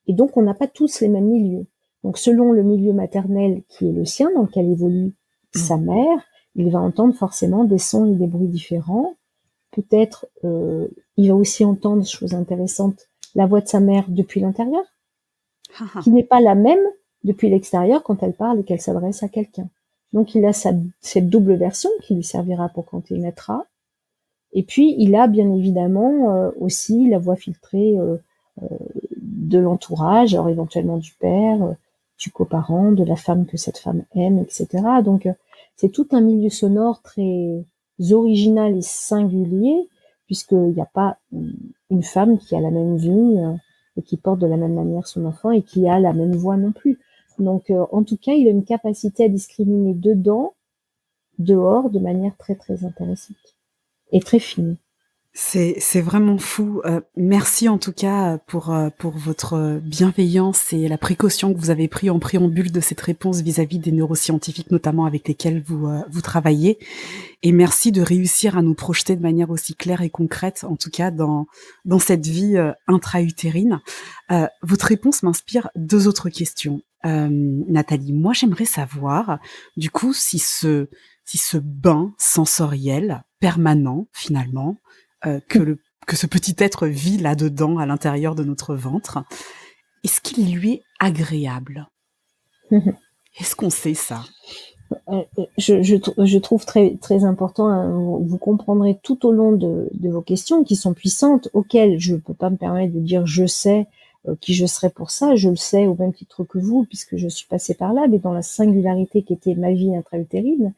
B: Et donc on n'a pas tous les mêmes milieux. Donc selon le milieu maternel qui est le sien, dans lequel évolue sa mère, il va entendre forcément des sons et des bruits différents. Peut-être il va aussi entendre, chose intéressante, la voix de sa mère depuis l'intérieur, qui n'est pas la même depuis l'extérieur quand elle parle et qu'elle s'adresse à quelqu'un. Donc il a cette double version qui lui servira pour quand il naîtra. Et puis il a bien évidemment aussi la voix filtrée de l'entourage, alors éventuellement du père, du coparent, de la femme que cette femme aime, etc. Donc c'est tout un milieu sonore très original et singulier, puisqu'il n'y a pas une femme qui a la même vie et qui porte de la même manière son enfant et qui a la même voix non plus. Donc, en tout cas, il a une capacité à discriminer dedans, dehors, de manière très, très intéressante et très fine.
A: C'est vraiment fou, merci en tout cas, pour votre bienveillance et la précaution que vous avez pris en préambule de cette réponse vis-à-vis des neuroscientifiques, notamment avec lesquels vous travaillez et merci de réussir à nous projeter de manière aussi claire et concrète, en tout cas dans cette vie, intra-utérine. Votre réponse m'inspire 2 autres questions. Nathalie, moi j'aimerais savoir, du coup, si ce bain sensoriel permanent finalement, que ce petit être vit là-dedans, à l'intérieur de notre ventre, est-ce qu'il lui est agréable? Est-ce qu'on sait ça?
B: Je trouve très, très important, hein, vous comprendrez tout au long de vos questions qui sont puissantes, auxquelles je ne peux pas me permettre de dire je sais qui je serai pour ça, je le sais au même titre que vous, puisque je suis passée par là, mais dans la singularité qui était ma vie intra-utérine.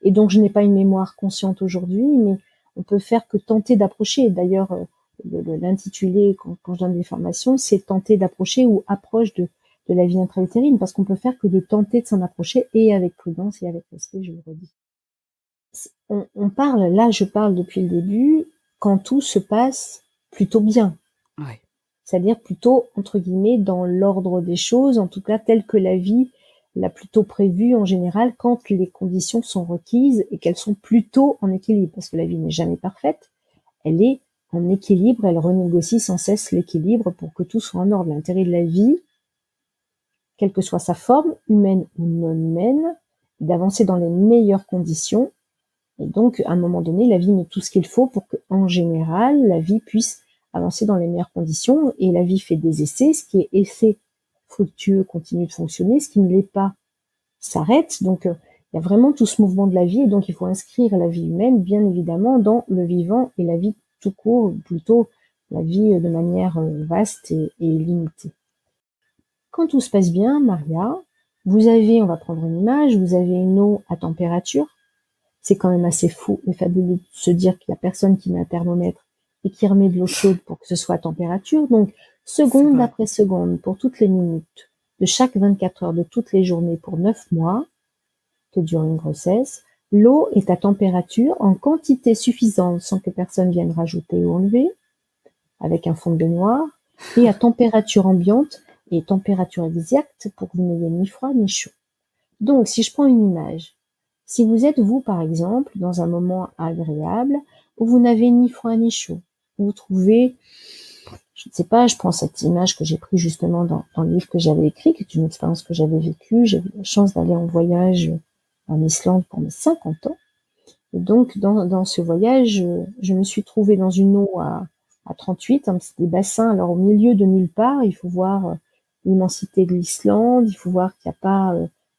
B: Et donc je n'ai pas une mémoire consciente aujourd'hui, mais on peut faire que tenter d'approcher. D'ailleurs, l'intitulé, quand je donne des formations, c'est tenter d'approcher ou approche de la vie intra-utérine, parce qu'on peut faire que de tenter de s'en approcher, et avec prudence et avec respect, je le redis. Là je parle depuis le début, quand tout se passe plutôt bien.
A: Ouais.
B: C'est-à-dire plutôt, entre guillemets, dans l'ordre des choses, en tout cas tel que la vie l'a plutôt prévu en général, quand les conditions sont requises et qu'elles sont plutôt en équilibre. Parce que la vie n'est jamais parfaite, elle est en équilibre, elle renégocie sans cesse l'équilibre pour que tout soit en ordre. L'intérêt de la vie, quelle que soit sa forme, humaine ou non humaine, d'avancer dans les meilleures conditions. Et donc, à un moment donné, la vie met tout ce qu'il faut pour que, en général, la vie puisse avancer dans les meilleures conditions. Et la vie fait des essais. Ce qui est essai fructueux continue de fonctionner. Ce qui ne l'est pas s'arrête. Donc, il y a vraiment tout ce mouvement de la vie. Et donc, il faut inscrire la vie humaine, bien évidemment, dans le vivant et la vie tout court, ou plutôt la vie de manière vaste et limitée. Quand tout se passe bien, Maria, vous avez, on va prendre une image, vous avez une eau à température. C'est quand même assez fou et fabuleux de se dire qu'il y a personne qui met un thermomètre et qui remet de l'eau chaude pour que ce soit à température. Donc, seconde après seconde, pour toutes les minutes, de chaque 24 heures, de toutes les journées, pour 9 mois que dure une grossesse, l'eau est à température en quantité suffisante sans que personne vienne rajouter ou enlever, avec un fond de baignoire, et à température ambiante et température exacte pour que vous n'ayez ni froid ni chaud. Donc, si je prends une image, si vous êtes, vous, par exemple, dans un moment agréable, où vous n'avez ni froid ni chaud, vous trouvez, je ne sais pas, je prends cette image que j'ai prise justement dans le livre que j'avais écrit, qui est une expérience que j'avais vécue. J'ai eu la chance d'aller en voyage en Islande pour mes 50 ans. Et donc, dans ce voyage, je me suis trouvée dans une eau à 38, c'est des bassins. Alors, au milieu de nulle part, il faut voir l'immensité de l'Islande, il faut voir qu'il n'y a pas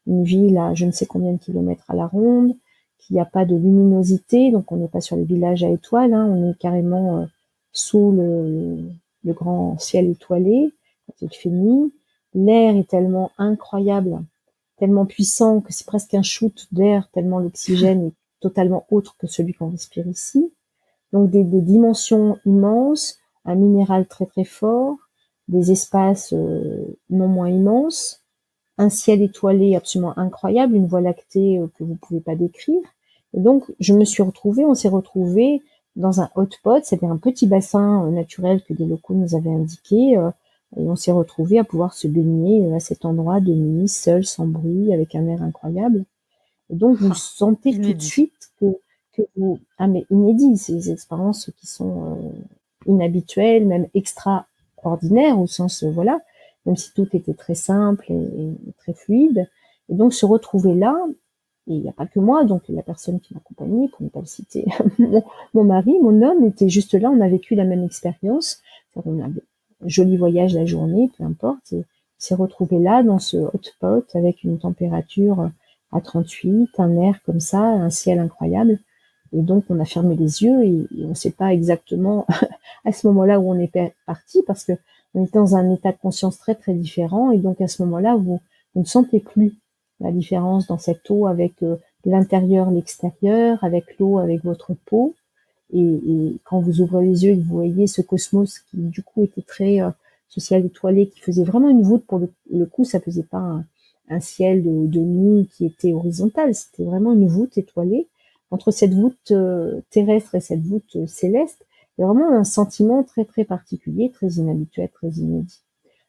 B: une ville à je ne sais combien de kilomètres à la ronde, qu'il n'y a pas de luminosité, donc on n'est pas sur les villages à étoiles, hein, on est carrément sous le grand ciel étoilé, quand il fait nuit. L'air est tellement incroyable, tellement puissant que c'est presque un shoot d'air, tellement l'oxygène est totalement autre que celui qu'on respire ici. Donc des dimensions immenses, un minéral très très fort, des espaces non moins immenses, un ciel étoilé absolument incroyable, une voie lactée que vous pouvez pas décrire. Et donc on s'est retrouvés dans un hot pot, c'était un petit bassin naturel que des locaux nous avaient indiqué, et on s'est retrouvés à pouvoir se baigner à cet endroit de nuit, seul, sans bruit, avec un air incroyable. Et donc vous sentez tout de suite que vous... Ah mais inédit, ces expériences qui sont inhabituelles, même extraordinaires au sens, voilà, même si tout était très simple et très fluide. Et donc se retrouver là, et il n'y a pas que moi, donc la personne qui m'accompagnait, pour ne pas le citer, mon mari, mon homme était juste là, on a vécu la même expérience. On a un joli voyage la journée, peu importe, et s'est retrouvé là dans ce hot pot avec une température à 38, un air comme ça, un ciel incroyable. Et donc on a fermé les yeux et on ne sait pas exactement à ce moment-là où on est parti, parce que on était dans un état de conscience très très différent, et donc à ce moment-là vous ne sentez plus la différence dans cette eau avec l'intérieur, l'extérieur, avec l'eau, avec votre peau. Et quand vous ouvrez les yeux et que vous voyez ce cosmos qui du coup était très ce ciel étoilé qui faisait vraiment une voûte. Pour le coup, ça faisait pas un ciel de nuit qui était horizontal, c'était vraiment une voûte étoilée. Entre cette voûte terrestre et cette voûte céleste, il y a vraiment un sentiment très très particulier, très inhabituel, très inédit.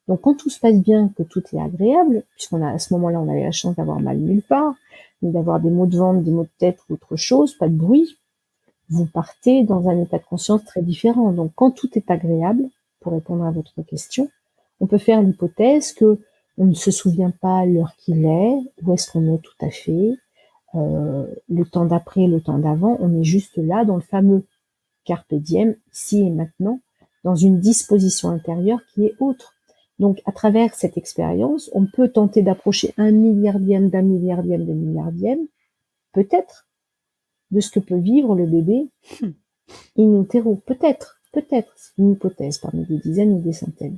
B: Donc quand tout se passe bien, que tout est agréable, à ce moment-là, on avait la chance d'avoir mal nulle part, d'avoir des maux de ventre, des maux de tête ou autre chose, pas de bruit, vous partez dans un état de conscience très différent. Donc quand tout est agréable, pour répondre à votre question, on peut faire l'hypothèse que on ne se souvient pas l'heure qu'il est, où est-ce qu'on est tout à fait, le temps d'après, le temps d'avant, on est juste là dans le fameux carpe diem, ici et maintenant, dans une disposition intérieure qui est autre. Donc, à travers cette expérience, on peut tenter d'approcher un milliardième d'un milliardième de milliardième, peut-être, de ce que peut vivre le bébé in utero. Peut-être, c'est une hypothèse parmi des dizaines ou des centaines.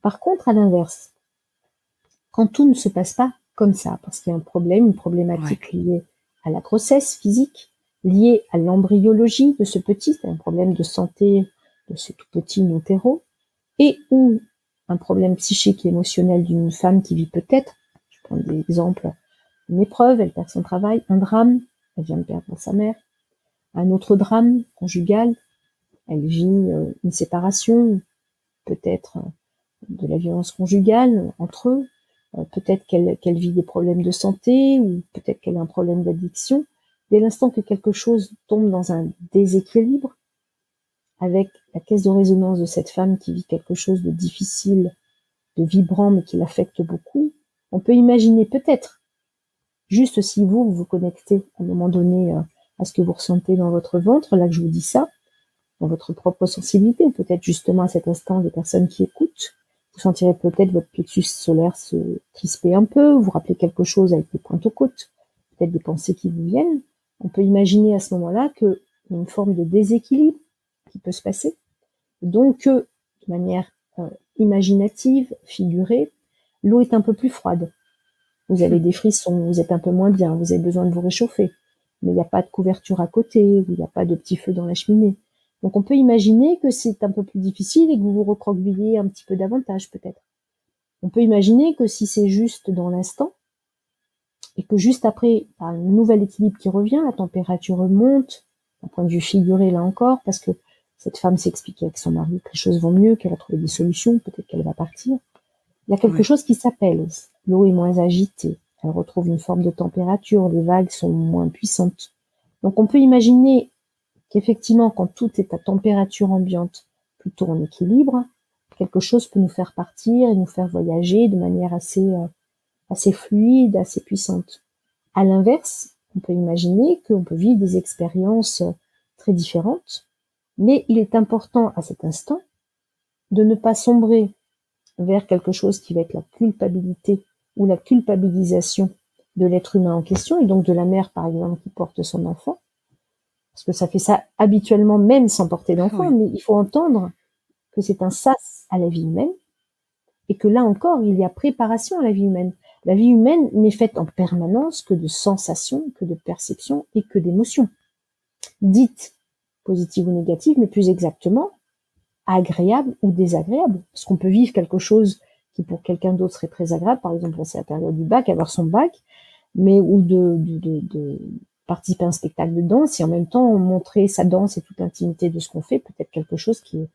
B: Par contre, à l'inverse, quand tout ne se passe pas comme ça, parce qu'il y a un problème, une problématique liée à la grossesse physique, liée à l'embryologie de ce petit, c'est un problème de santé de ce tout petit in utero, et ou un problème psychique et émotionnel d'une femme qui vit peut-être, je prends des exemples, une épreuve, elle perd son travail, un drame, elle vient de perdre sa mère, un autre drame conjugal, elle vit une séparation, peut-être de la violence conjugale entre eux, peut-être qu'elle vit des problèmes de santé, ou peut-être qu'elle a un problème d'addiction. Dès l'instant que quelque chose tombe dans un déséquilibre, avec la caisse de résonance de cette femme qui vit quelque chose de difficile, de vibrant, mais qui l'affecte beaucoup, on peut imaginer peut-être, juste si vous vous connectez à un moment donné à ce que vous ressentez dans votre ventre, là que je vous dis ça, dans votre propre sensibilité, ou peut-être justement à cet instant des personnes qui écoutent, vous sentirez peut-être votre plexus solaire se crisper un peu, vous rappelez quelque chose avec les pointes aux côtes, peut-être des pensées qui vous viennent. On peut imaginer à ce moment-là qu'il y a une forme de déséquilibre qui peut se passer. Donc, de manière imaginative, figurée, l'eau est un peu plus froide. Vous avez des frissons, vous êtes un peu moins bien, vous avez besoin de vous réchauffer. Mais il n'y a pas de couverture à côté, il n'y a pas de petit feu dans la cheminée. Donc on peut imaginer que c'est un peu plus difficile et que vous vous recroquevillez un petit peu davantage peut-être. On peut imaginer que si c'est juste dans l'instant, et que juste après, un nouvel équilibre qui revient, la température monte, d'un point de vue figuré là encore, parce que cette femme s'explique avec son mari que les choses vont mieux, qu'elle a trouvé des solutions, peut-être qu'elle va partir. Il y a quelque chose qui s'appelle, l'eau est moins agitée, elle retrouve une forme de température, les vagues sont moins puissantes. Donc on peut imaginer qu'effectivement, quand tout est à température ambiante, plutôt en équilibre, quelque chose peut nous faire partir et nous faire voyager de manière assez fluide, assez puissante. À l'inverse, on peut imaginer qu'on peut vivre des expériences très différentes, mais il est important à cet instant de ne pas sombrer vers quelque chose qui va être la culpabilité ou la culpabilisation de l'être humain en question, et donc de la mère, par exemple, qui porte son enfant, parce que ça fait ça habituellement même sans porter d'enfant, mais il faut entendre que c'est un sas à la vie humaine, et que là encore, il y a préparation à la vie humaine. La vie humaine n'est faite en permanence que de sensations, que de perceptions et que d'émotions, dites positives ou négatives, mais plus exactement, agréables ou désagréables. Parce qu'on peut vivre quelque chose qui pour quelqu'un d'autre serait très agréable, par exemple, c'est la période du bac, avoir son bac, mais ou de participer à un spectacle de danse et en même temps montrer sa danse et toute l'intimité de ce qu'on fait, peut-être quelque chose qui est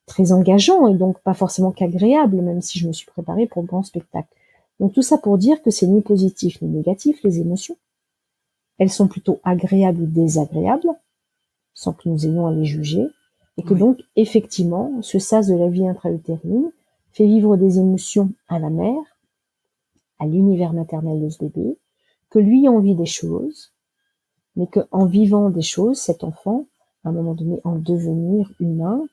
B: très engageant et donc pas forcément qu'agréable, même si je me suis préparée pour le grand spectacle. Donc tout ça pour dire que c'est ni positif ni négatif, les émotions. Elles sont plutôt agréables ou désagréables, sans que nous ayons à les juger, et que donc, effectivement, ce sas de la vie intra-utérine fait vivre des émotions à la mère, à l'univers maternel de ce bébé, que lui en vit des choses, mais qu'en vivant des choses, cet enfant, à un moment donné, en devenir humain,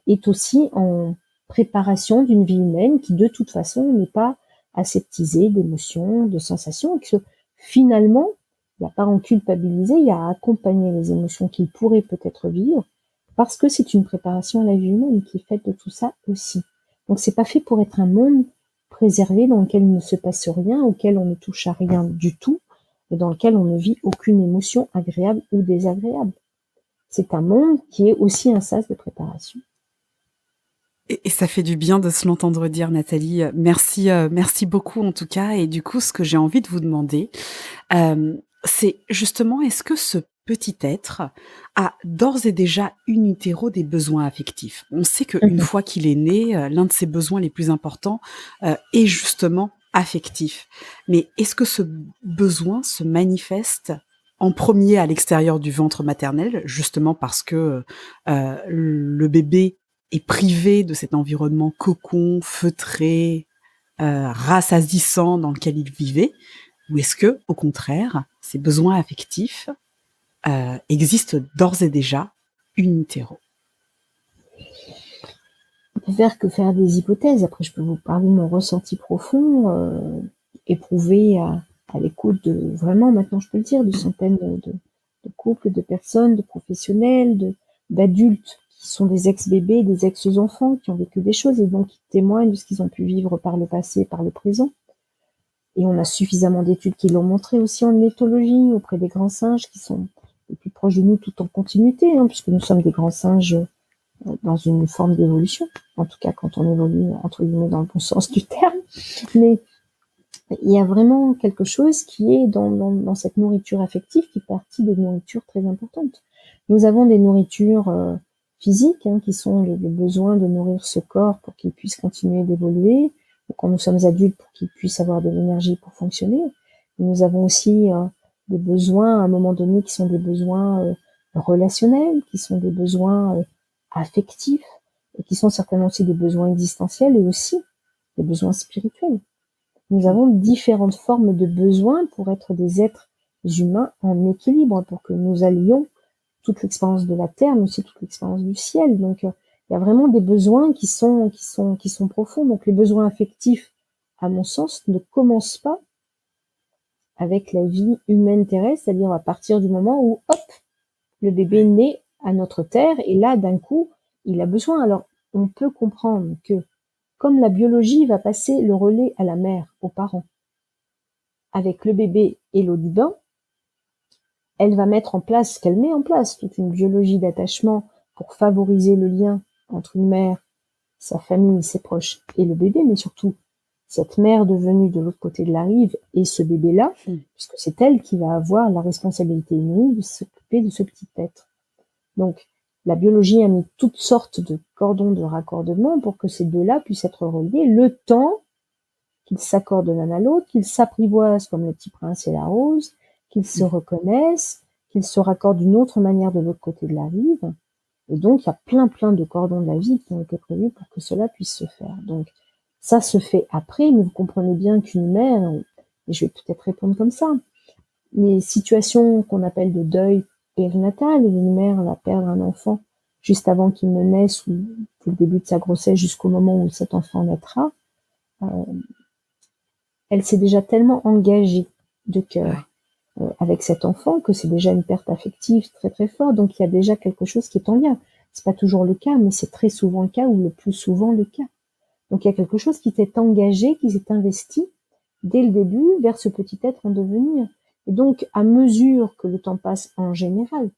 B: est aussi en préparation d'une vie humaine qui, de toute façon, n'est pas aseptisée d'émotions, de sensations, et que finalement, il n'y a pas à en culpabiliser, il y a à accompagner les émotions qu'il pourrait peut-être vivre, parce que c'est une préparation à la vie humaine qui est faite de tout ça aussi. Donc c'est pas fait pour être un monde préservé dans lequel il ne se passe rien, auquel on ne touche à rien du tout, et dans lequel on ne vit aucune émotion agréable ou désagréable. C'est un monde qui est aussi un sas de préparation.
A: Et ça fait du bien de se l'entendre dire, Nathalie. Merci beaucoup en tout cas et du coup, ce que j'ai envie de vous demander, c'est justement, est-ce que ce petit être a d'ores et déjà une itéro des besoins affectifs? On sait qu'une
B: Mmh.
A: fois qu'il est né, l'un de ses besoins les plus importants, est justement affectif. Mais est-ce que ce besoin se manifeste en premier à l'extérieur du ventre maternel, justement parce que, le bébé est privé de cet environnement cocon, feutré, rassasissant dans lequel il vivait? Ou est-ce que, au contraire, ces besoins affectifs, existent d'ores et déjà in utero?
B: On peut faire que faire des hypothèses. Après, je peux vous parler de mon ressenti profond, éprouvé à l'écoute de vraiment, maintenant je peux le dire, de centaines de couples, de personnes, de professionnels, d'adultes qui sont des ex-bébés, des ex-enfants, qui ont vécu des choses et donc qui témoignent de ce qu'ils ont pu vivre par le passé, par le présent. Et on a suffisamment d'études qui l'ont montré aussi en éthologie, auprès des grands singes qui sont les plus proches de nous tout en continuité, hein, puisque nous sommes des grands singes dans une forme d'évolution, en tout cas quand on évolue entre guillemets dans le bon sens du terme. Mais il y a vraiment quelque chose qui est dans cette nourriture affective qui fait partie des nourritures très importantes. Nous avons des nourritures physiques, hein, qui sont les besoins de nourrir ce corps pour qu'il puisse continuer d'évoluer, ou quand nous sommes adultes pour qu'il puisse avoir de l'énergie pour fonctionner. Nous avons aussi des besoins à un moment donné qui sont des besoins relationnels, qui sont des besoins affectifs, et qui sont certainement aussi des besoins existentiels et aussi des besoins spirituels. Nous avons différentes formes de besoins pour être des êtres humains en équilibre, pour que nous allions toute l'expérience de la terre, mais aussi toute l'expérience du ciel. Donc, il y a vraiment des besoins qui sont profonds. Donc, les besoins affectifs, à mon sens, ne commencent pas avec la vie humaine terrestre, c'est-à-dire à partir du moment où, hop, le bébé
A: Ouais.
B: naît à notre terre et là, d'un coup, il a besoin. Alors, on peut comprendre que comme la biologie va passer le relais à la mère, aux parents, avec le bébé et l'eau du bain, elle va mettre en place, ce qu'elle met en place, toute une biologie d'attachement pour favoriser le lien entre une mère, sa famille, ses proches et le bébé, mais surtout cette mère devenue de l'autre côté de la rive et ce bébé-là,
A: Mmh.
B: puisque c'est elle qui va avoir la responsabilité inouïe de s'occuper de ce petit être. Donc, la biologie a mis toutes sortes de cordons de raccordement pour que ces deux-là puissent être reliés le temps qu'ils s'accordent l'un à l'autre, qu'ils s'apprivoisent comme le petit prince et la rose, qu'ils se
A: Mmh.
B: reconnaissent, qu'ils se raccordent d'une autre manière de l'autre côté de la rive. Et donc, il y a plein de cordons de la vie qui ont été prévus pour que cela puisse se faire. Donc, ça se fait après, mais vous comprenez bien qu'une mère, et je vais peut-être répondre comme ça, les situations qu'on appelle de deuil périnatal, où une mère va perdre un enfant juste avant qu'il ne naisse ou dès le début de sa grossesse jusqu'au moment où cet enfant naîtra, euh, elle s'est déjà tellement engagée de
A: Ouais.
B: cœur avec cet enfant que c'est déjà une perte affective très très forte. Donc il y a déjà quelque chose qui est en lien. C'est pas toujours le cas, mais c'est très souvent le cas ou le plus souvent le cas. Donc il y a quelque chose qui s'est engagé, qui s'est investi dès le début vers ce petit être en devenir. Et donc à mesure que le temps passe en général,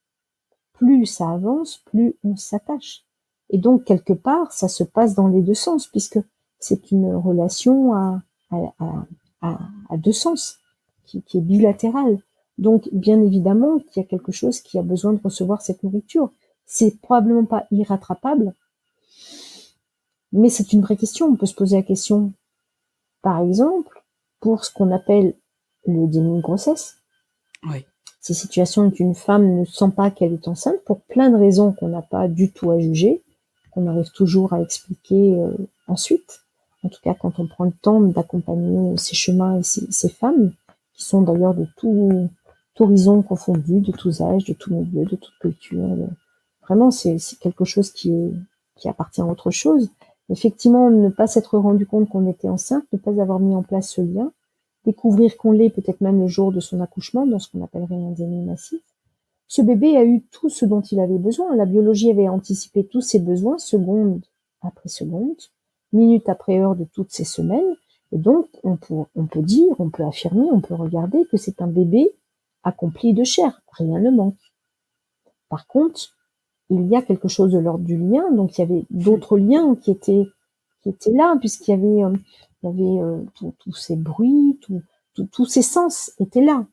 B: plus ça avance, plus on s'attache. Et donc quelque part, ça se passe dans les deux sens puisque c'est une relation à, à, à deux sens qui est bilatérale. Donc bien évidemment qu'il y a quelque chose qui a besoin de recevoir cette nourriture. C'est probablement pas irrattrapable, mais c'est une vraie question. On peut se poser la question, par exemple, pour ce qu'on appelle le déni de grossesse.
A: Oui.
B: Ces situations où une femme ne sent pas qu'elle est enceinte pour plein de raisons qu'on n'a pas du tout à juger, qu'on arrive toujours à expliquer ensuite. En tout cas, quand on prend le temps d'accompagner ces chemins et ces femmes, qui sont d'ailleurs de tout horizon confondu, de tous âges, de tout milieu, de toute culture. Vraiment, c'est quelque chose qui appartient à autre chose. Effectivement, ne pas s'être rendu compte qu'on était enceinte, ne pas avoir mis en place ce lien, découvrir qu'on l'est peut-être même le jour de son accouchement, dans ce qu'on appellerait un déni massif. Ce bébé a eu tout ce dont il avait besoin. La biologie avait anticipé tous ses besoins, seconde après seconde, minute après heure de toutes ces semaines. Et donc, on peut dire, on peut affirmer, on peut regarder que c'est un bébé accompli de chair. Rien ne manque. Par contre, il y a quelque chose de l'ordre du lien, donc il y avait d'autres liens qui étaient là, puisqu'il y avait, tous ces bruits, tous ces sens étaient là,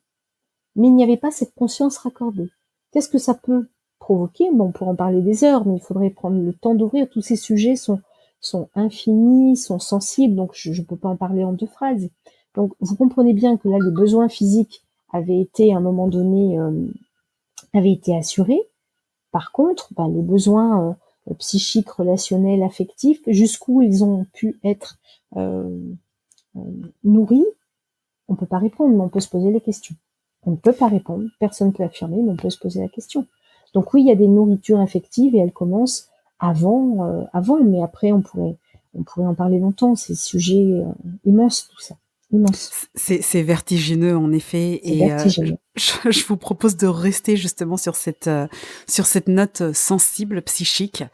B: mais il n'y avait pas cette conscience raccordée. Qu'est-ce que ça peut provoquer? Bon, on pourrait en parler des heures, mais il faudrait prendre le temps d'ouvrir. Tous ces sujets sont infinis, sont sensibles, donc je ne peux pas en parler en 2 phrases. Donc vous comprenez bien que là, les besoins physiques avaient été, à un moment donné, avaient été assurés. Par contre, les besoins, psychiques, relationnels, affectifs, jusqu'où ils ont pu être, nourris, on peut pas répondre, mais on peut se poser les questions. On ne peut pas répondre, personne ne peut affirmer, mais on peut se poser la question. Donc oui, il y a des nourritures affectives et elles commencent avant, mais après on pourrait en parler longtemps. C'est sujet immense tout ça, immense.
A: C'est vertigineux en effet
B: C'est
A: et
B: vertigineux.
A: je vous propose de rester justement sur cette note, sensible, psychique.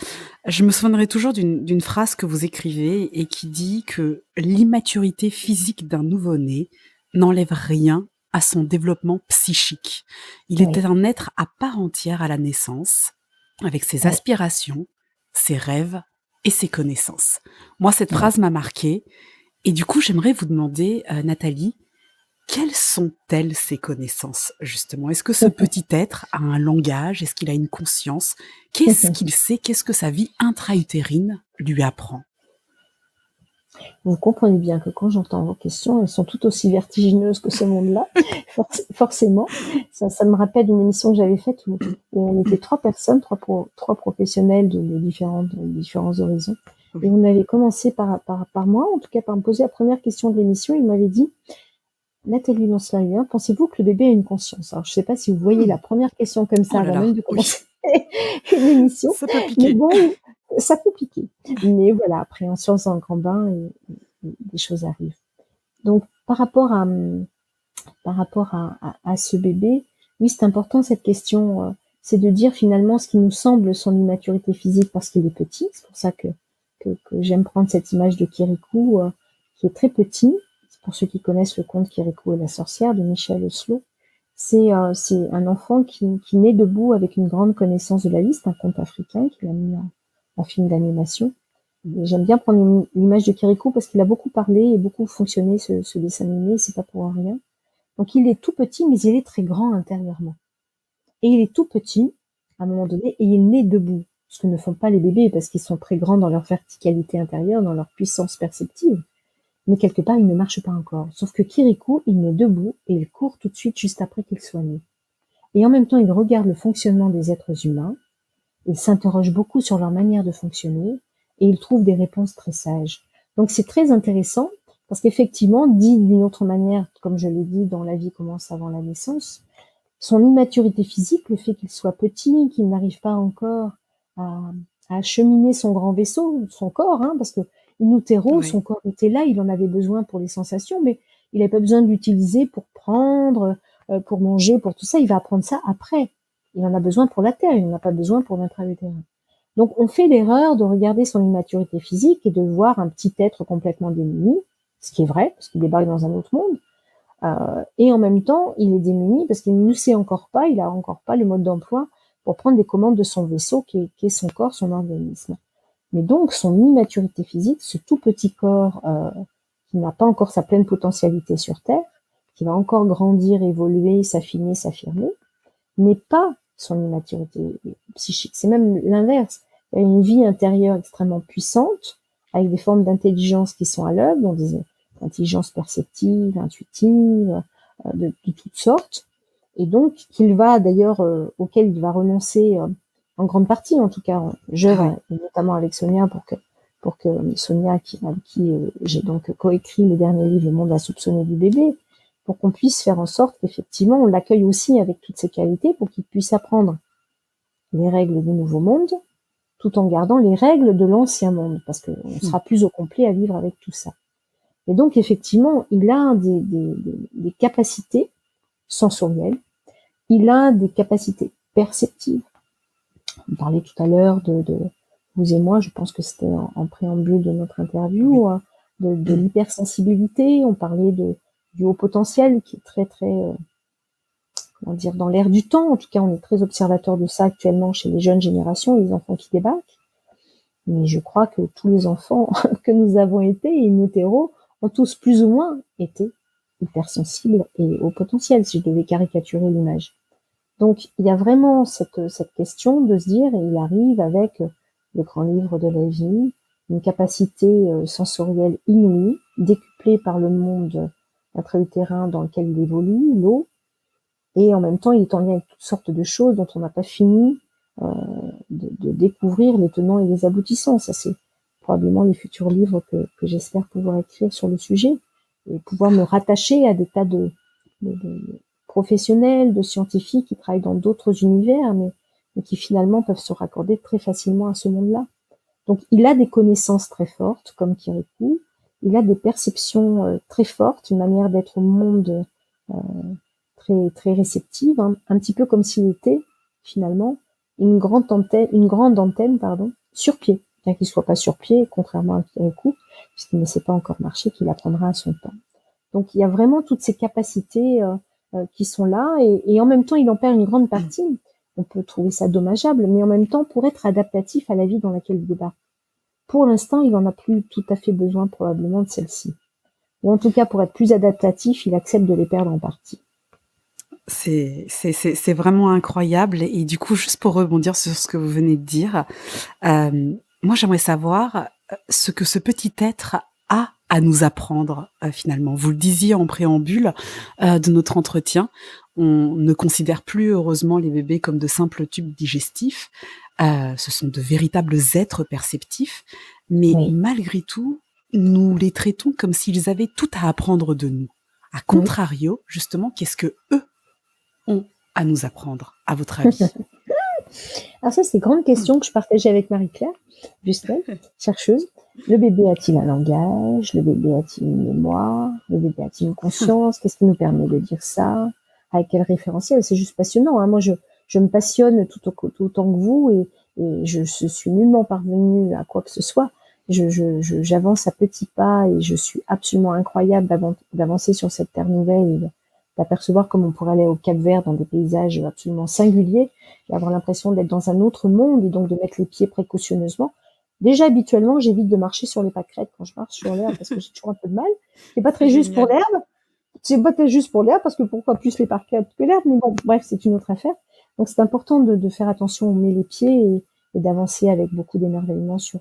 A: Je me souviendrai toujours d'une phrase que vous écrivez et qui dit que l'immaturité physique d'un nouveau-né n'enlève rien à son développement psychique. Il
B: Oui,
A: était un être à part entière à la naissance, avec ses
B: oui,
A: aspirations, ses rêves et ses connaissances. Moi, cette
B: oui.
A: phrase m'a marquée et du coup, j'aimerais vous demander, Nathalie, quelles sont-elles ces connaissances, justement? Est-ce que ce petit être a un langage? Est-ce qu'il a une conscience? Qu'est-ce qu'il sait? Qu'est-ce que sa vie intra-utérine lui apprend?
B: Vous comprenez bien que quand j'entends vos questions, elles sont tout aussi vertigineuses que ce monde-là, forcément. Ça me rappelle une émission que j'avais faite où on était 3 personnes, 3 professionnels de différents horizons. Et
A: Oui.
B: on avait commencé par moi, en tout cas par me poser la première question de l'émission. Il m'avait dit: «Nathalie Lancelin, pensez-vous que le bébé a une conscience?» Alors je ne sais pas si vous voyez la
A: Mmh.
B: première question comme
A: Oh
B: ça
A: là
B: avant
A: là,
B: même de
A: oui,
B: commencer une émission,
A: ça peut
B: mais
A: piquer.
B: bon, ça peut piquer. Mais voilà, après on se lance dans le grand bain et des choses arrivent. Donc par rapport à ce bébé, oui, c'est important cette question, c'est de dire finalement ce qui nous semble son immaturité physique parce qu'il est petit. C'est pour ça que j'aime prendre cette image de Kirikou, qui est très petit. Pour ceux qui connaissent le conte Kirikou et la sorcière de Michel Oslo, c'est un enfant qui naît debout avec une grande connaissance de la vie. C'est un conte africain qu'il a mis en film d'animation. Et j'aime bien prendre l'image de Kirikou parce qu'il a beaucoup parlé et beaucoup fonctionné ce dessin animé, c'est pas pour rien. Donc il est tout petit, mais il est très grand intérieurement. Et il est tout petit, à un moment donné, et il naît debout. Ce que ne font pas les bébés, parce qu'ils sont très grands dans leur verticalité intérieure, dans leur puissance perceptive. Mais quelque part, il ne marche pas encore. Sauf que Kirikou, il naît debout et il court tout de suite juste après qu'il soit né. Et en même temps, il regarde le fonctionnement des êtres humains, il s'interroge beaucoup sur leur manière de fonctionner, et il trouve des réponses très sages. Donc c'est très intéressant, parce qu'effectivement, dit d'une autre manière, comme je l'ai dit, dans La vie commence avant la naissance, son immaturité physique, le fait qu'il soit petit, qu'il n'arrive pas encore à, à acheminer son grand vaisseau, son corps, hein, parce que in utero, son
A: Oui.
B: corps était là, il en avait besoin pour les sensations, mais il n'avait pas besoin de l'utiliser pour prendre, pour manger, pour tout ça. Il va apprendre ça après. Il en a besoin pour la terre, il n'en a pas besoin pour l'intra-utérin. Donc on fait l'erreur de regarder son immaturité physique et de voir un petit être complètement démuni, ce qui est vrai, parce qu'il débarque dans un autre monde, et en même temps, il est démuni parce qu'il ne sait encore pas, il a encore pas le mode d'emploi pour prendre les commandes de son vaisseau qui est son corps, son organisme. Mais donc son immaturité physique, ce tout petit corps, qui n'a pas encore sa pleine potentialité sur Terre, qui va encore grandir, évoluer, s'affiner, s'affirmer, n'est pas son immaturité psychique. C'est même l'inverse. Il y a une vie intérieure extrêmement puissante, avec des formes d'intelligence qui sont à l'œuvre, donc des intelligences perceptives, intuitives, de toutes sortes, et donc qu'il va d'ailleurs, auquel il va renoncer, en grande partie en tout cas.
A: Ah
B: J'œuvre
A: oui.
B: notamment avec Sonia pour que Sonia, avec qui j'ai donc coécrit le dernier livre, Le monde insoupçonné du bébé, pour qu'on puisse faire en sorte qu'effectivement on l'accueille aussi avec toutes ses qualités pour qu'il puisse apprendre les règles du nouveau monde tout en gardant les règles de l'ancien monde, parce qu'on
A: Mmh.
B: sera plus au complet à vivre avec tout ça. Et donc effectivement, il a des capacités sensorielles, il a des capacités perceptives. On parlait tout à l'heure de vous et moi, je pense que c'était en préambule de notre
A: Oui.
B: interview, de
A: Mmh.
B: l'hypersensibilité, on parlait du haut potentiel qui est très très on va dire, dans l'air du temps. En tout cas, on est très observateur de ça actuellement chez les jeunes générations, les enfants qui débarquent. Mais je crois que tous les enfants que nous avons été, in utero, ont tous plus ou moins été hypersensibles et au potentiel, si je devais caricaturer l'image. Donc, il y a vraiment cette question de se dire, et il arrive avec le grand livre de la vie, une capacité sensorielle inouïe, décuplée par le monde intra-utérin dans lequel il évolue, l'eau, et en même temps, il est en lien avec toutes sortes de choses dont on n'a pas fini de découvrir les tenants et les aboutissants. Ça, c'est probablement les futurs livres que j'espère pouvoir écrire sur le sujet et pouvoir me rattacher à des tas de professionnels, de scientifiques qui travaillent dans d'autres univers, mais qui finalement peuvent se raccorder très facilement à ce monde-là. Donc, il a des connaissances très fortes, comme Kirikou. Il a des perceptions très fortes, une manière d'être au monde très, très réceptive, hein, un petit peu comme s'il était, finalement, une grande antenne, sur pied. Bien qu'il soit pas sur pied, contrairement à Kirikou, puisqu'il ne sait pas encore marcher, qu'il apprendra à son temps. Donc, il y a vraiment toutes ces capacités qui sont là, et en même temps, il en perd une grande partie. On peut trouver ça dommageable, mais en même temps, pour être adaptatif à la vie dans laquelle il débarque. Pour l'instant, il en a plus tout à fait besoin, probablement, de celle-ci. Ou en tout cas, pour être plus adaptatif, il accepte de les perdre en partie.
A: C'est vraiment incroyable et du coup, juste pour rebondir sur ce que vous venez de dire, moi, j'aimerais savoir, ce que ce petit être a à nous apprendre, finalement. Vous le disiez en préambule, de notre entretien, on ne considère plus heureusement les bébés comme de simples tubes digestifs, ce sont de véritables êtres perceptifs, mais
B: Oui.
A: malgré tout, nous les traitons comme s'ils avaient tout à apprendre de nous. À contrario, justement, qu'est-ce qu'eux ont à nous apprendre, à votre avis?
B: Alors ça, c'est une grande question que je partageais avec Marie-Claire Bustel, chercheuse. Le bébé a-t-il un langage? Le bébé a-t-il une mémoire? Le bébé a-t-il une conscience? Qu'est-ce qui nous permet de dire ça? Avec quel référentiel? C'est juste passionnant, hein. Moi, je me passionne tout autant que vous, et je suis nullement parvenue à quoi que ce soit. J'avance à petits pas, et je suis absolument incroyable d'avancer sur cette terre nouvelle, et d'apercevoir comme on pourrait aller au Cap-Vert dans des paysages absolument singuliers, et avoir l'impression d'être dans un autre monde, et donc de mettre les pieds précautionneusement. Déjà, habituellement, j'évite de marcher sur les pâquerettes quand je marche sur l'herbe, parce que j'ai toujours un peu de mal. C'est pas très juste pour l'herbe. C'est pas très juste pour l'herbe, parce que pourquoi plus les parquettes que l'herbe, mais bon, bref, c'est une autre affaire. Donc c'est important de faire attention où on met les pieds, et d'avancer avec beaucoup d'émerveillement sur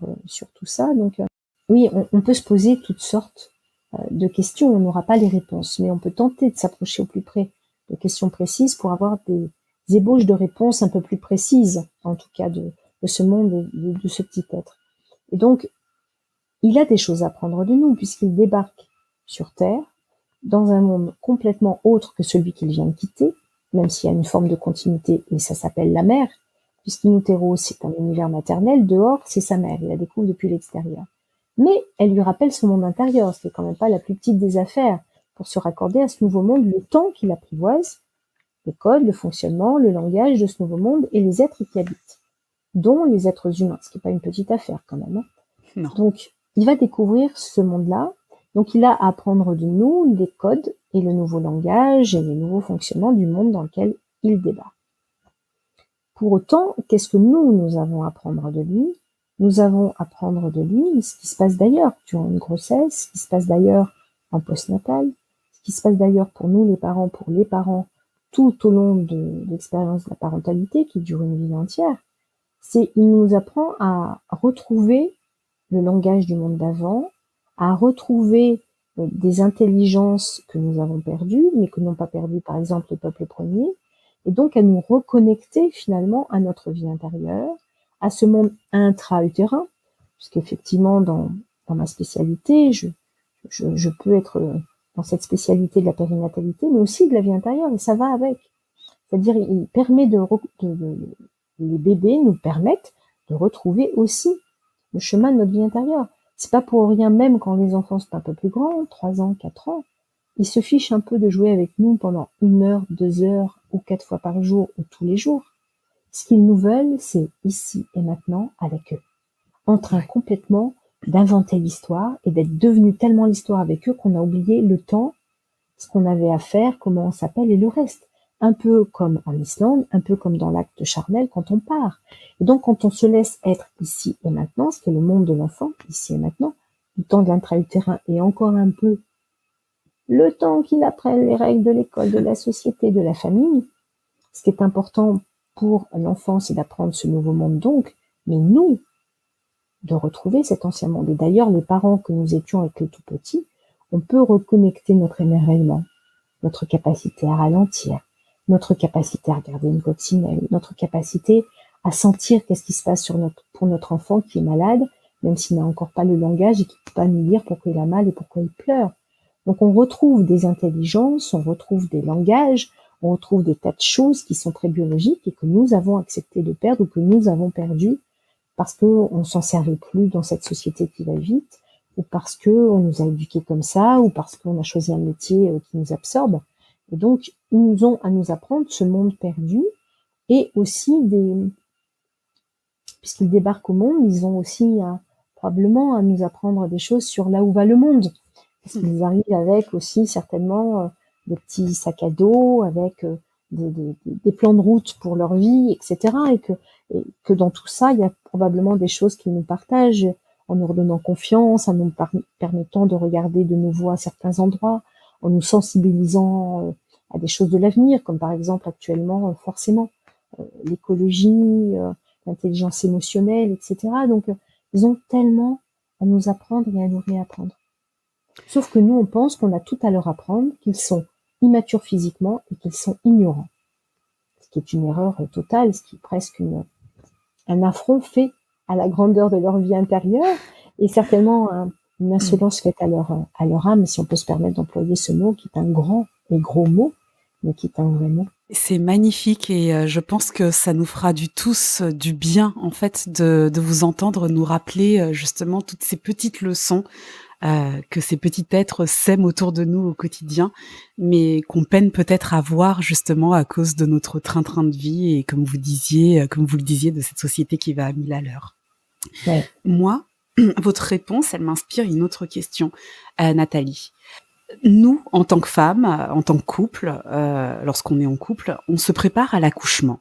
B: tout ça. Donc oui, on peut se poser toutes sortes de questions, on n'aura pas les réponses, mais on peut tenter de s'approcher au plus près de questions précises pour avoir des ébauches de réponses un peu plus précises, en tout cas de ce monde, de ce petit être. Et donc, il a des choses à apprendre de nous, puisqu'il débarque sur Terre, dans un monde complètement autre que celui qu'il vient de quitter, même s'il y a une forme de continuité, et ça s'appelle la mère, puisqu'in utero, c'est un univers maternel, dehors, c'est sa mère, il la découvre depuis l'extérieur. Mais elle lui rappelle son monde intérieur, ce qui est quand même pas la plus petite des affaires, pour se raccorder à ce nouveau monde, le temps qu'il apprivoise, les codes, le fonctionnement, le langage de ce nouveau monde, et les êtres qui habitent, dont les êtres humains, ce qui n'est pas une petite affaire quand même, hein.
A: Non.
B: Donc, il va découvrir ce monde-là. Donc, il a à apprendre de nous les codes et le nouveau langage et les nouveaux fonctionnements du monde dans lequel il débarque. Pour autant, qu'est-ce que nous avons à apprendre de lui? Nous avons à apprendre de lui ce qui se passe d'ailleurs durant une grossesse, ce qui se passe d'ailleurs en postnatal, ce qui se passe d'ailleurs pour nous les parents, tout au long de l'expérience de la parentalité qui dure une vie entière. Il nous apprend à retrouver le langage du monde d'avant, à retrouver des intelligences que nous avons perdues, mais que n'ont pas perdues par exemple les peuples premiers, et donc à nous reconnecter finalement à notre vie intérieure, à ce monde intra-utérin, puisqu'effectivement dans ma spécialité, je peux être dans cette spécialité de la périnatalité, mais aussi de la vie intérieure, et ça va avec. C'est-à-dire, il permet les bébés nous permettent de retrouver aussi le chemin de notre vie intérieure. C'est pas pour rien, même quand les enfants sont un peu plus grands, 3 ans, 4 ans, ils se fichent un peu de jouer avec nous pendant 1 heure, 2 heures, ou 4 fois par jour, ou tous les jours. Ce qu'ils nous veulent, c'est ici et maintenant avec eux. En train complètement d'inventer l'histoire et d'être devenu tellement l'histoire avec eux qu'on a oublié le temps, ce qu'on avait à faire, comment on s'appelle et le reste. un peu comme en Islande, un peu comme dans l'acte charnel quand on part. Et donc, quand on se laisse être ici et maintenant, ce qui est le monde de l'enfant, ici et maintenant, le temps de l'intra-utérin et encore un peu le temps qu'il apprenne les règles de l'école, de la société, de la famille, ce qui est important pour l'enfant, c'est d'apprendre ce nouveau monde donc, mais nous, de retrouver cet ancien monde. Et d'ailleurs, les parents que nous étions avec le tout petit, on peut reconnecter notre émerveillement, notre capacité à ralentir, notre capacité à regarder une coccinelle, notre capacité à sentir qu'est-ce qui se passe pour notre enfant qui est malade, même s'il n'a encore pas le langage et qui ne peut pas nous dire pourquoi il a mal et pourquoi il pleure. Donc on retrouve des intelligences, on retrouve des langages, on retrouve des tas de choses qui sont très biologiques et que nous avons accepté de perdre ou que nous avons perdu parce qu'on ne s'en servait plus dans cette société qui va vite, ou parce qu'on nous a éduqués comme ça, ou parce qu'on a choisi un métier qui nous absorbe. Et donc, ils nous ont à nous apprendre ce monde perdu, et aussi puisqu'ils débarquent au monde, ils ont aussi probablement à nous apprendre des choses sur là où va le monde. Parce qu'ils arrivent avec aussi certainement des petits sacs à dos, avec des plans de route pour leur vie, etc. Et que dans tout ça, il y a probablement des choses qu'ils nous partagent en nous redonnant confiance, en nous permettant de regarder de nouveau à certains endroits, en nous sensibilisant à des choses de l'avenir, comme par exemple actuellement, forcément, l'écologie, l'intelligence émotionnelle, etc. Donc, ils ont tellement à nous apprendre et à nous réapprendre. Sauf que nous, on pense qu'on a tout à leur apprendre, qu'ils sont immatures physiquement et qu'ils sont ignorants. Ce qui est une erreur totale, ce qui est presque un affront fait à la grandeur de leur vie intérieure et certainement une insolence faite à leur âme, si on peut se permettre d'employer ce mot, qui est un grand et gros mot, mais qui est un vrai mot.
A: C'est magnifique et je pense que ça nous fera tous du bien, en fait, de vous entendre nous rappeler, justement toutes ces petites leçons, que ces petits êtres sèment autour de nous au quotidien, mais qu'on peine peut-être à voir justement à cause de notre train-train de vie et comme vous le disiez, de cette société qui va à 1000 à l'heure.
B: Ouais.
A: Moi, votre réponse, elle m'inspire une autre question, Nathalie. Nous, en tant que femmes, en tant que couple, lorsqu'on est en couple, on se prépare à l'accouchement.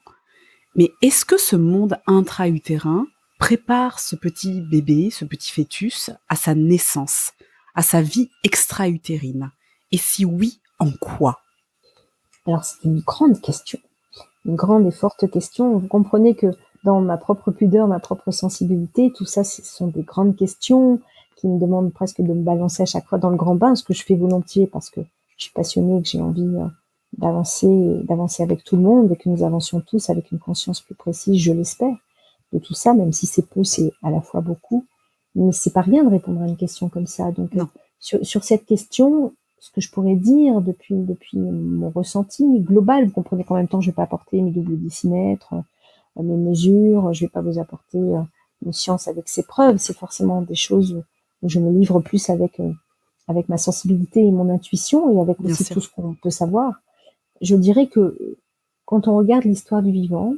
A: Mais est-ce que ce monde intra-utérin prépare ce petit bébé, ce petit fœtus, à sa naissance, à sa vie extra-utérine? Et si oui, en quoi?
B: Alors, c'est une grande question, une grande et forte question. Vous comprenez que dans ma propre pudeur, ma propre sensibilité, tout ça, ce sont des grandes questions qui me demandent presque de me balancer à chaque fois dans le grand bain, ce que je fais volontiers parce que je suis passionnée, que j'ai envie d'avancer avec tout le monde et que nous avancions tous avec une conscience plus précise, je l'espère, de tout ça, même si c'est peu, c'est à la fois beaucoup. Mais c'est pas rien de répondre à une question comme ça. Donc,
A: Non.
B: sur cette question, ce que je pourrais dire depuis mon ressenti global, vous comprenez qu'en même temps, je vais pas apporter mes doubles décimètres, mes mesures, je vais pas vous apporter une science avec ses preuves, c'est forcément des choses où je me livre plus avec ma sensibilité et mon intuition et avec
A: Bien
B: aussi
A: sûr.
B: tout ce qu'on peut savoir. Je dirais que quand on regarde l'histoire du vivant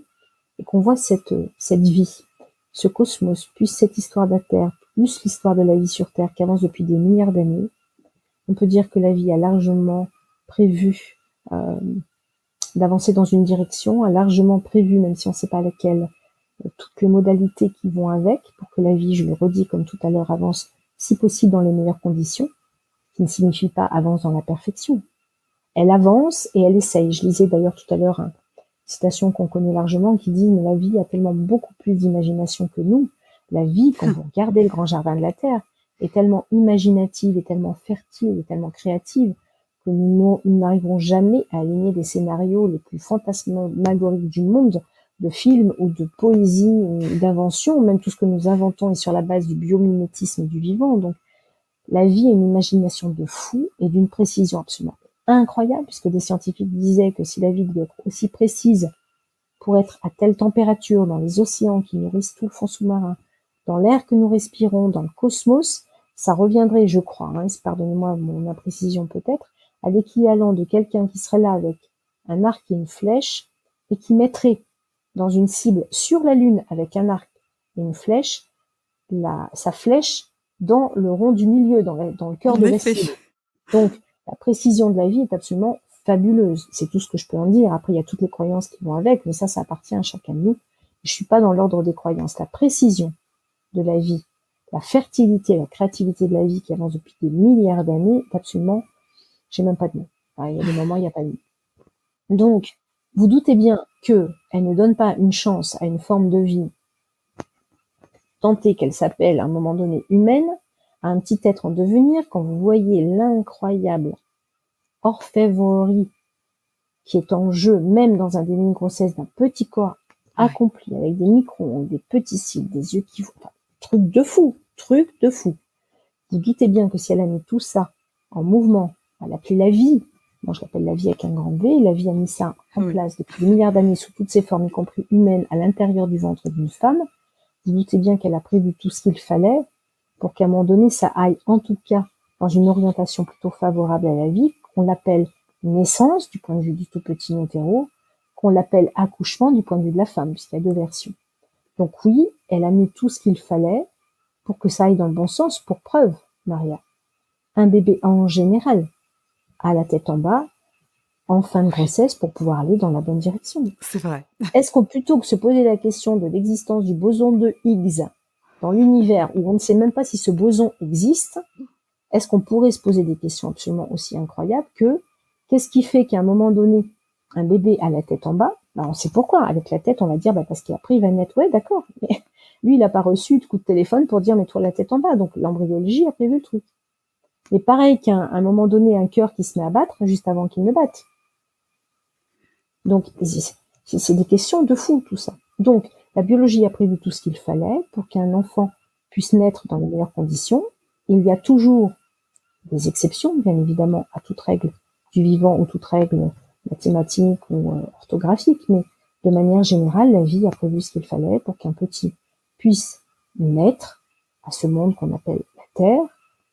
B: et qu'on voit cette vie, ce cosmos, plus cette histoire de la Terre, plus l'histoire de la vie sur Terre qui avance depuis des milliards d'années, on peut dire que la vie a largement prévu d'avancer dans une direction, a largement prévu, même si on ne sait pas laquelle, toutes les modalités qui vont avec pour que la vie, je le redis comme tout à l'heure, avance si possible dans les meilleures conditions, qui ne signifie pas avance dans la perfection. Elle avance et elle essaye. Je lisais d'ailleurs tout à l'heure une citation qu'on connaît largement qui dit « Mais la vie a tellement beaucoup plus d'imagination que nous. La vie, quand vous regardez le grand jardin de la Terre, est tellement imaginative et tellement fertile et tellement créative que nous n'arriverons jamais à aligner des scénarios les plus fantasmagoriques du monde, de films ou de poésie ou d'invention. Même tout ce que nous inventons est sur la base du biomimétisme du vivant. Donc, la vie a une imagination de fou et d'une précision absolument incroyable, puisque des scientifiques disaient que si la vie devait être aussi précise pour être à telle température dans les océans qui nourrissent tout le fond sous-marin, dans l'air que nous respirons, dans le cosmos, ça reviendrait, je crois, pardonnez-moi mon imprécision peut-être, à l'équivalent de quelqu'un qui serait là avec un arc et une flèche et qui mettrait dans une cible sur la Lune avec un arc et une flèche, sa flèche dans le rond du milieu, dans le cœur
A: En
B: de la
A: effet.
B: cible. Donc, la précision de la vie est absolument fabuleuse. C'est tout ce que je peux en dire. Après, il y a toutes les croyances qui vont avec, mais ça appartient à chacun de nous. Je suis pas dans l'ordre des croyances. La précision de la vie, la fertilité, la créativité de la vie qui avance depuis des milliards d'années, est absolument, j'ai même pas de mots. Il y a des moments, il n'y a pas de mots. Donc, vous doutez bien que elle ne donne pas une chance à une forme de vie tentée qu'elle s'appelle à un moment donné humaine, à un petit être en devenir, quand vous voyez l'incroyable orfèvrerie qui est en jeu, même dans un début de grossesse, d'un petit corps accompli avec des micro-ondes, des petits cils, des yeux qui... Enfin, truc de fou. Vous doutez bien que si elle a mis tout ça en mouvement, elle a appelé la vie, moi je l'appelle la vie avec un grand V, la vie a mis ça en place depuis des milliards d'années sous toutes ses formes, y compris humaines, à l'intérieur du ventre d'une femme. Vous doutez bien qu'elle a prévu tout ce qu'il fallait pour qu'à un moment donné, ça aille en tout cas dans une orientation plutôt favorable à la vie, qu'on l'appelle naissance du point de vue du tout petit non-hétéro, qu'on l'appelle accouchement du point de vue de la femme, puisqu'il y a deux versions. Donc oui, elle a mis tout ce qu'il fallait pour que ça aille dans le bon sens. Pour preuve, Maria, un bébé en général a la tête en bas en fin de grossesse pour pouvoir aller dans la bonne direction.
A: C'est vrai.
B: Est-ce qu'on, plutôt que se poser la question de l'existence du boson de Higgs dans l'univers où on ne sait même pas si ce boson existe, est-ce qu'on pourrait se poser des questions absolument aussi incroyables que qu'est-ce qui fait qu'à un moment donné, un bébé a la tête en bas? On sait pourquoi. Avec la tête, on va dire parce qu'après il va naître. Ouais, d'accord. Mais lui, il n'a pas reçu de coup de téléphone pour dire mets-toi la tête en bas. Donc l'embryologie a prévu le truc. Mais pareil qu'à un moment donné, un cœur qui se met à battre juste avant qu'il ne batte. Donc c'est des questions de fou tout ça. Donc la biologie a prévu tout ce qu'il fallait pour qu'un enfant puisse naître dans les meilleures conditions. Il y a toujours des exceptions, bien évidemment, à toute règle du vivant ou toute règle mathématique ou orthographique, mais de manière générale, la vie a prévu ce qu'il fallait pour qu'un petit puisse naître à ce monde qu'on appelle la Terre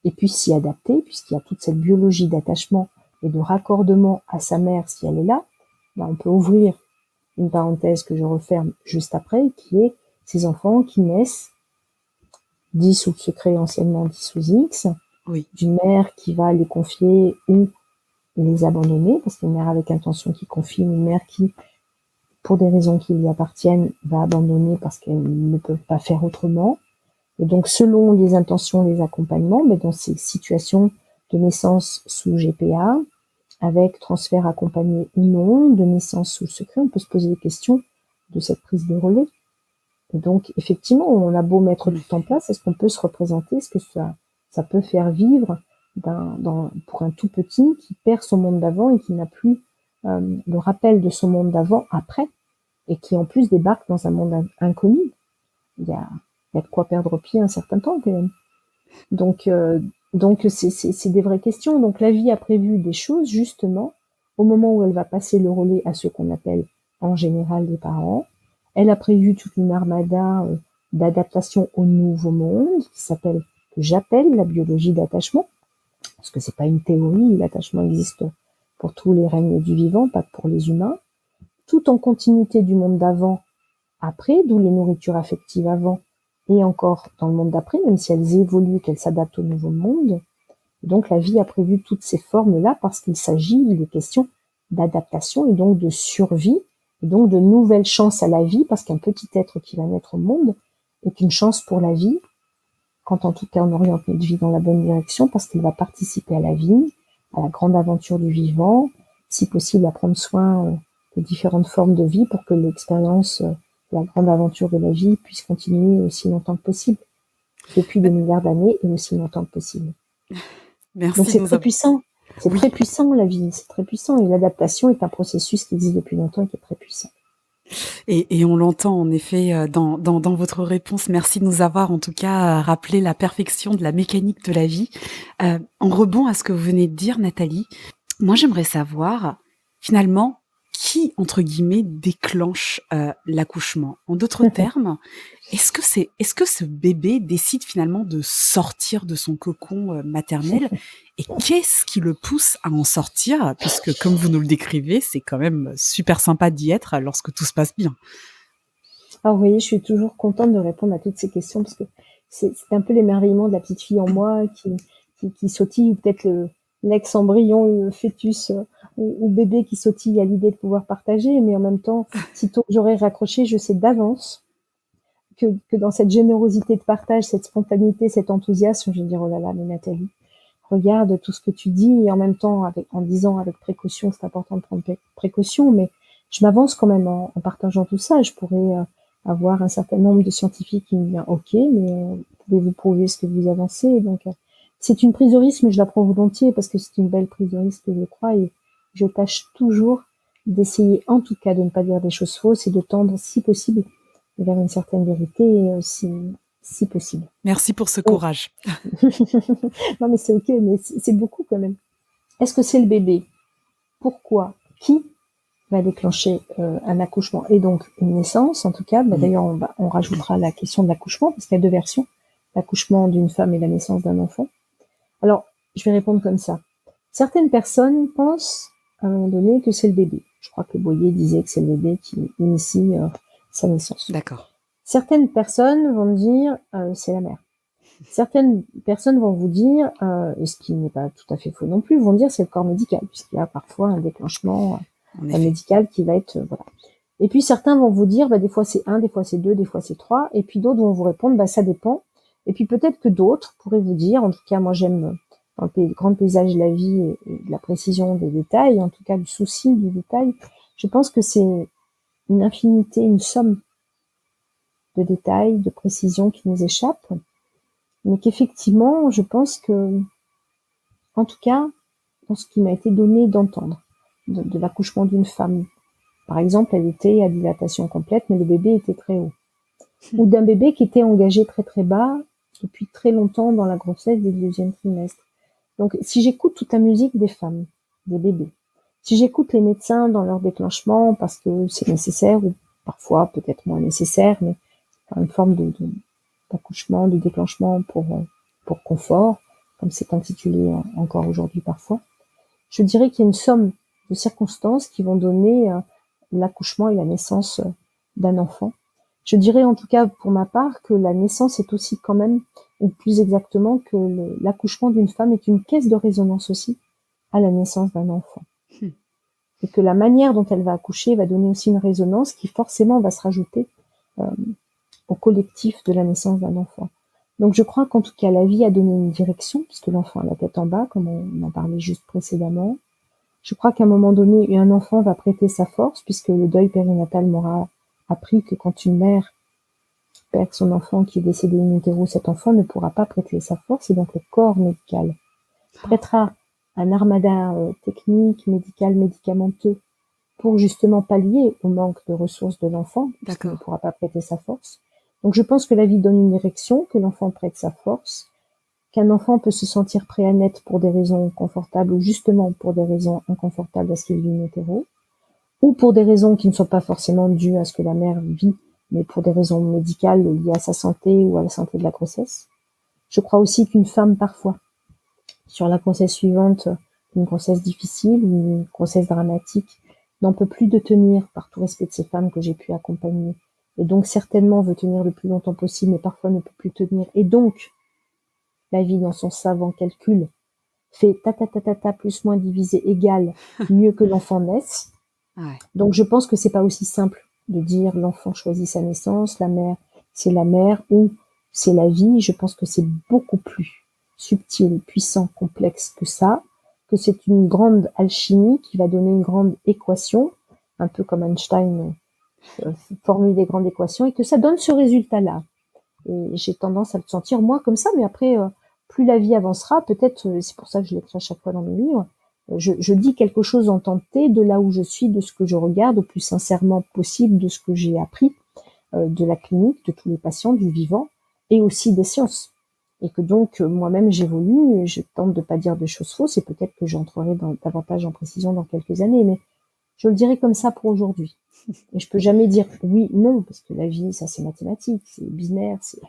B: et puisse s'y adapter, puisqu'il y a toute cette biologie d'attachement et de raccordement à sa mère si elle est là. Là, on peut ouvrir une parenthèse que je referme juste après, qui est ces enfants qui naissent dits sous le secret, anciennement dits sous X, d'une mère qui va les confier ou les abandonner, parce qu'une mère avec intention qui confie, une mère qui, pour des raisons qui lui appartiennent, va abandonner parce qu'elle ne peut pas faire autrement. Et donc, selon les intentions, les accompagnements, mais dans ces situations de naissance sous GPA, avec transfert accompagné ou non, de naissance sous le secret, on peut se poser des questions de cette prise de relais. Et donc, effectivement, on a beau mettre tout en place, est-ce qu'on peut se représenter, est-ce que ça peut faire vivre pour un tout petit qui perd son monde d'avant et qui n'a plus le rappel de son monde d'avant après, et qui en plus débarque dans un monde inconnu. Il y a de quoi perdre pied un certain temps quand même. Donc c'est des vraies questions. Donc la vie a prévu des choses justement au moment où elle va passer le relais à ceux qu'on appelle en général les parents. Elle a prévu toute une armada d'adaptation au nouveau monde que j'appelle la biologie d'attachement, parce que c'est pas une théorie, l'attachement existe pour tous les règnes du vivant, pas pour les humains, tout en continuité du monde d'avant, après, d'où les nourritures affectives avant, et encore dans le monde d'après, même si elles évoluent, qu'elles s'adaptent au nouveau monde. Donc la vie a prévu toutes ces formes-là parce qu'il est question d'adaptation et donc de survie, et donc de nouvelles chances à la vie, parce qu'un petit être qui va naître au monde est une chance pour la vie, quand en tout cas on oriente notre vie dans la bonne direction, parce qu'il va participer à la vie, à la grande aventure du vivant, si possible à prendre soin des différentes formes de vie pour que l'expérience, la grande aventure de la vie puisse continuer aussi longtemps que possible, depuis des milliards d'années et aussi longtemps que possible.
A: Merci.
B: Donc c'est très puissant. C'est très puissant la vie, c'est très puissant. Et l'adaptation est un processus qui existe depuis longtemps et qui est très puissant.
A: Et on l'entend en effet dans votre réponse. Merci de nous avoir en tout cas rappelé la perfection de la mécanique de la vie. En rebond à ce que vous venez de dire, Nathalie, moi j'aimerais savoir finalement qui, entre guillemets, déclenche l'accouchement. En d'autres termes, est-ce que ce bébé décide finalement de sortir de son cocon maternel et qu'est-ce qui le pousse à en sortir? Puisque comme vous nous le décrivez, c'est quand même super sympa d'y être lorsque tout se passe bien.
B: Alors vous voyez, je suis toujours contente de répondre à toutes ces questions parce que c'est un peu l'émerveillement de la petite fille en moi qui sautille, ou peut-être l'ex-embryon, le fœtus ou bébé qui sautille à l'idée de pouvoir partager, mais en même temps, sitôt que j'aurai raccroché, je sais d'avance que dans cette générosité de partage, cette spontanéité, cet enthousiasme, je vais dire: «Oh là là, mais Nathalie, regarde tout ce que tu dis», et en même temps en disant avec précaution, c'est important de prendre précaution, mais je m'avance quand même en partageant tout ça. Je pourrais avoir un certain nombre de scientifiques qui me disent: «OK, mais pouvez-vous prouver ce que vous avancez?» Donc c'est une prise de risque, mais je la prends volontiers parce que c'est une belle prise de risque, je crois, et je tâche toujours d'essayer, en tout cas, de ne pas dire des choses fausses et de tendre, si possible, vers une certaine vérité, si possible.
A: Merci pour ce
B: Donc
A: courage.
B: non, mais c'est OK, mais c'est beaucoup quand même. Est-ce que c'est le bébé? Pourquoi? Qui va déclencher un accouchement et donc une naissance, en tout cas? D'ailleurs, on rajoutera la question de l'accouchement, parce qu'il y a 2 versions, l'accouchement d'une femme et la naissance d'un enfant. Alors, je vais répondre comme ça. Certaines personnes pensent, à un moment donné, que c'est le bébé. Je crois que Boyer disait que c'est le bébé qui initie sa naissance.
A: D'accord.
B: Certaines personnes vont me dire c'est la mère. Certaines personnes vont vous dire, et ce qui n'est pas tout à fait faux non plus, vont dire c'est le corps médical, puisqu'il y a parfois un déclenchement
A: En effet.
B: médical qui va être voilà. Et puis certains vont vous dire des fois c'est 1, des fois c'est 2, des fois c'est 3, et puis d'autres vont vous répondre ça dépend. Et puis peut-être que d'autres pourraient vous dire, en tout cas moi j'aime dans le grand paysage de la vie et de la précision des détails, en tout cas du souci du détail, je pense que c'est une infinité, une somme de détails, de précisions qui nous échappent, mais qu'effectivement, je pense que, en tout cas, dans ce qui m'a été donné d'entendre, de l'accouchement d'une femme, par exemple, elle était à dilatation complète, mais le bébé était très haut. Ou d'un bébé qui était engagé très très bas depuis très longtemps dans la grossesse des 2e trimestres. Donc, si j'écoute toute la musique des femmes, des bébés, si j'écoute les médecins dans leur déclenchement parce que c'est nécessaire ou parfois peut-être moins nécessaire, mais une forme d'accouchement, de déclenchement pour confort, comme c'est intitulé encore aujourd'hui parfois, je dirais qu'il y a une somme de circonstances qui vont donner l'accouchement et la naissance d'un enfant. Je dirais en tout cas pour ma part que la naissance est aussi quand même, ou plus exactement que l'accouchement d'une femme est une caisse de résonance aussi à la naissance d'un enfant. Et que la manière dont elle va accoucher va donner aussi une résonance qui forcément va se rajouter au collectif de la naissance d'un enfant. Donc je crois qu'en tout cas la vie a donné une direction, puisque l'enfant a la tête en bas, comme on en parlait juste précédemment. Je crois qu'à un moment donné, un enfant va prêter sa force, puisque le deuil périnatal m'aura appris que quand une mère perd son enfant qui est décédé in utero, cet enfant ne pourra pas prêter sa force, et donc le corps médical prêtera un armada technique, médical, médicamenteux, pour justement pallier au manque de ressources de l'enfant, puisqu'il ne pourra pas prêter sa force. Donc je pense que la vie donne une direction, que l'enfant prête sa force, qu'un enfant peut se sentir prêt à naître pour des raisons confortables ou justement pour des raisons inconfortables parce qu'il vit in utero, ou pour des raisons qui ne sont pas forcément dues à ce que la mère vit, mais pour des raisons médicales liées à sa santé ou à la santé de la grossesse. Je crois aussi qu'une femme, parfois, sur la grossesse suivante, une grossesse difficile ou une grossesse dramatique, n'en peut plus de tenir, par tout respect de ces femmes que j'ai pu accompagner, et donc certainement veut tenir le plus longtemps possible, mais parfois ne peut plus tenir, et donc la vie dans son savant calcul fait ta plus moins divisé égale mieux que l'enfant naisse.
A: Ouais.
B: Donc je pense que c'est pas aussi simple de dire l'enfant choisit sa naissance, la mère c'est la mère ou c'est la vie. Je pense que c'est beaucoup plus subtil, puissant, complexe que ça, que c'est une grande alchimie qui va donner une grande équation, un peu comme Einstein formule des grandes équations, et que ça donne ce résultat-là. Et j'ai tendance à le sentir moi comme ça, mais après, plus la vie avancera, peut-être, c'est pour ça que je l'écris à chaque fois dans mes livres, je dis quelque chose en tant que de là où je suis, de ce que je regarde, au plus sincèrement possible, de ce que j'ai appris, de la clinique, de tous les patients, du vivant, et aussi des sciences. Et que donc, moi-même, j'évolue, et je tente de pas dire de choses fausses, et peut-être que j'entrerai davantage en précision dans quelques années, mais je le dirai comme ça pour aujourd'hui. Et je peux jamais dire oui, non, parce que la vie, ça c'est mathématique, c'est binaire, c'est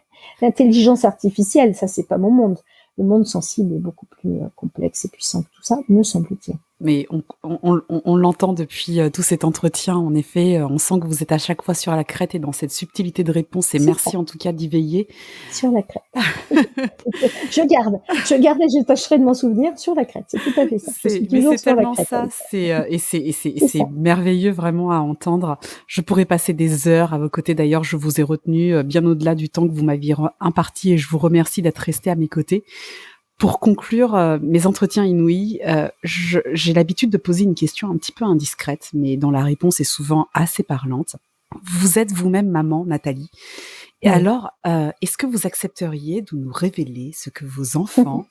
B: l'intelligence artificielle, ça c'est pas mon monde. Le monde sensible est beaucoup plus complexe et puissant que tout ça, me semble-t-il.
A: Mais on l'entend depuis tout cet entretien. En effet, on sent que vous êtes à chaque fois sur la crête et dans cette subtilité de réponse. Et
B: C'est ça,
A: merci en tout cas d'y veiller.
B: sur la crête. Je garde et je tâcherai de m'en souvenir sur la crête. C'est tout à fait ça. Je suis
A: Mais
B: toujours
A: c'est
B: sur la
A: tellement
B: crête
A: ça.
B: avec ça. C'est
A: C'est
B: ça.
A: merveilleux vraiment à entendre. Je pourrais passer des heures à vos côtés. D'ailleurs, je vous ai retenu bien au-delà du temps que vous m'aviez imparti et je vous remercie d'être resté à mes côtés. Pour conclure mes entretiens inouïs, j'ai l'habitude de poser une question un petit peu indiscrète, mais dont la réponse est souvent assez parlante. Vous êtes vous-même maman, Nathalie. Et
B: Oui.
A: alors, est-ce que vous accepteriez de nous révéler ce que vos enfants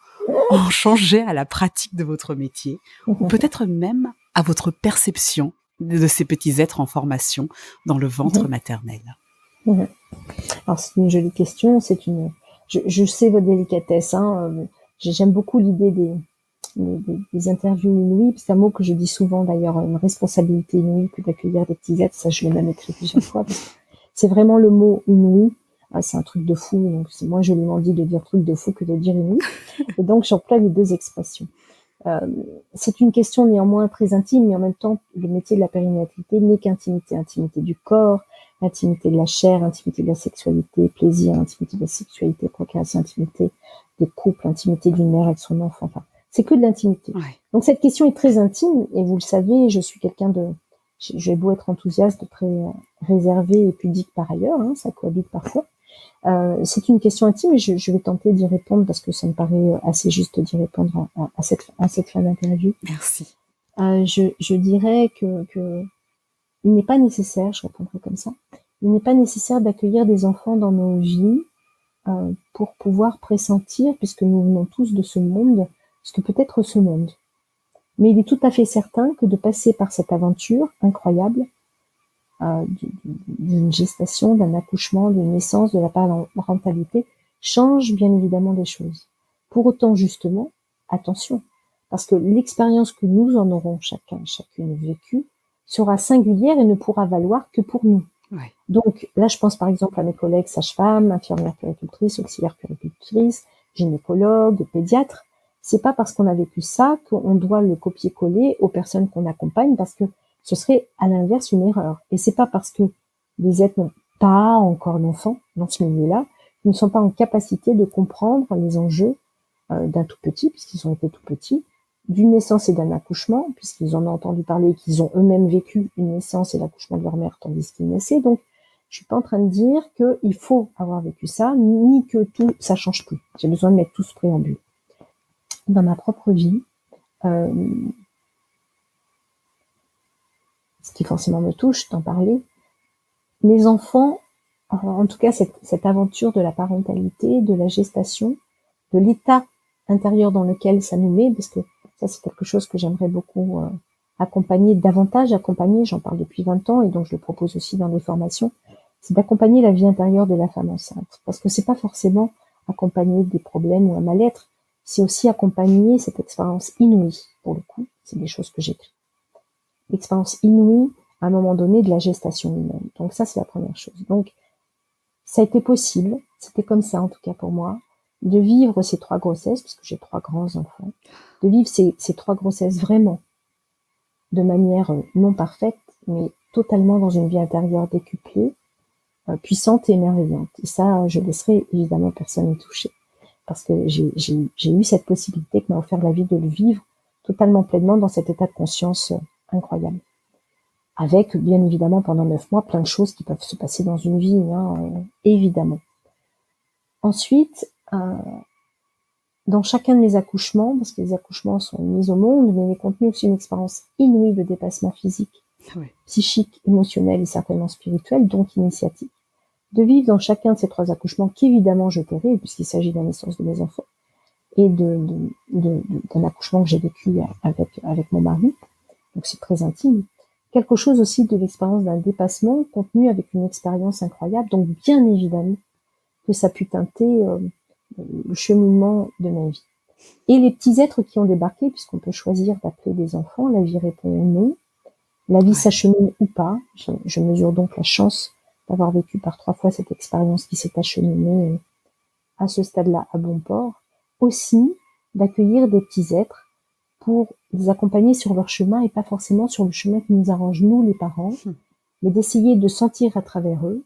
A: ont changé à la pratique de votre métier, ou peut-être même à votre perception de ces petits êtres en formation dans le ventre maternel?
B: Alors c'est une jolie question. Je sais votre délicatesse. Hein. J'aime beaucoup l'idée des interviews inouïes. C'est un mot que je dis souvent d'ailleurs, une responsabilité inouïe que d'accueillir des petits êtres. Ça, je l'ai même écrit plusieurs fois. Parce que c'est vraiment le mot inouï. C'est un truc de fou. Donc c'est moins joliment dit de dire truc de fou que de dire inouï. Et donc j'emploie les deux expressions. Euh, c'est une question néanmoins très intime, mais en même temps, le métier de la périnatalité n'est qu'intimité, intimité du corps, intimité de la chair, intimité de la sexualité, plaisir, intimité de la sexualité, procréation, intimité des couples, intimité d'une mère avec son enfant. Enfin, c'est que de l'intimité.
A: Ouais.
B: Donc cette question est très intime, et vous le savez, je suis quelqu'un de, j'ai beau être enthousiaste, très réservé et pudique par ailleurs, hein, ça cohabite parfois. C'est une question intime et je vais tenter d'y répondre parce que ça me paraît assez juste d'y répondre à cette fin d'interview.
A: Merci.
B: Je dirais que il n'est pas nécessaire, je répondrai comme ça, il n'est pas nécessaire d'accueillir des enfants dans nos vies pour pouvoir pressentir, puisque nous venons tous de ce monde, ce que peut être ce monde. Mais il est tout à fait certain que de passer par cette aventure incroyable, d'une gestation, d'un accouchement, d'une naissance, de la parentalité, change bien évidemment des choses. Pour autant, justement, attention, parce que l'expérience que nous en aurons chacune vécue sera singulière et ne pourra valoir que pour nous.
A: Ouais.
B: Donc là, je pense par exemple à mes collègues sages-femmes, infirmières puéricultrices, auxiliaires puéricultrices, gynécologues, pédiatres. C'est pas parce qu'on a vécu ça qu'on doit le copier-coller aux personnes qu'on accompagne, parce que ce serait à l'inverse une erreur. Et c'est pas parce que les êtres n'ont pas encore d'enfants dans ce milieu-là, qu'ils ne sont pas en capacité de comprendre les enjeux d'un tout petit, puisqu'ils ont été tout petits, d'une naissance et d'un accouchement, puisqu'ils en ont entendu parler et qu'ils ont eux-mêmes vécu une naissance et l'accouchement de leur mère tandis qu'ils naissaient. Donc, je suis pas en train de dire qu'il faut avoir vécu ça, ni que tout, ça change tout. J'ai besoin de mettre tout ce préambule. Dans ma propre vie, ce qui forcément me touche d'en parler, mes enfants, en tout cas cette aventure de la parentalité, de la gestation, de l'état intérieur dans lequel ça nous met, parce que ça c'est quelque chose que j'aimerais beaucoup davantage accompagner, j'en parle depuis 20 ans et donc je le propose aussi dans des formations, c'est d'accompagner la vie intérieure de la femme enceinte. Parce que c'est pas forcément accompagner des problèmes ou un mal-être, c'est aussi accompagner cette expérience inouïe, pour le coup, c'est des choses que j'écris. L'expérience inouïe, à un moment donné, de la gestation humaine. Donc ça, c'est la première chose. Donc, ça a été possible, c'était comme ça en tout cas pour moi, de vivre ces 3 grossesses, puisque j'ai 3 grands enfants, de vivre ces 3 grossesses vraiment de manière non parfaite, mais totalement dans une vie intérieure décuplée, puissante et émerveillante. Et ça, je laisserai évidemment personne y toucher. Parce que j'ai eu cette possibilité que m'a offert la vie de le vivre totalement pleinement dans cet état de conscience incroyable. Avec, bien évidemment, pendant 9 mois, plein de choses qui peuvent se passer dans une vie, évidemment. Ensuite, dans chacun de mes accouchements, parce que les accouchements sont mis au monde, mais les contenus aussi une expérience inouïe de dépassement physique, psychique, émotionnel et certainement spirituel, donc initiatique. De vivre dans chacun de ces 3 accouchements, qu'évidemment je tairai, puisqu'il s'agit de la naissance de mes enfants, et d'un accouchement que j'ai vécu avec mon mari, donc c'est très intime. Quelque chose aussi de l'expérience d'un dépassement contenu avec une expérience incroyable, donc bien évidemment que ça a pu teinter le cheminement de ma vie. Et les petits êtres qui ont débarqué, puisqu'on peut choisir d'appeler des enfants, la vie répond non, la vie s'achemine ou pas. Je mesure donc la chance d'avoir vécu par 3 fois cette expérience qui s'est acheminée à ce stade-là à bon port. Aussi, d'accueillir des petits êtres pour les accompagner sur leur chemin et pas forcément sur le chemin qui nous arrange, nous, les parents, mais d'essayer de sentir à travers eux,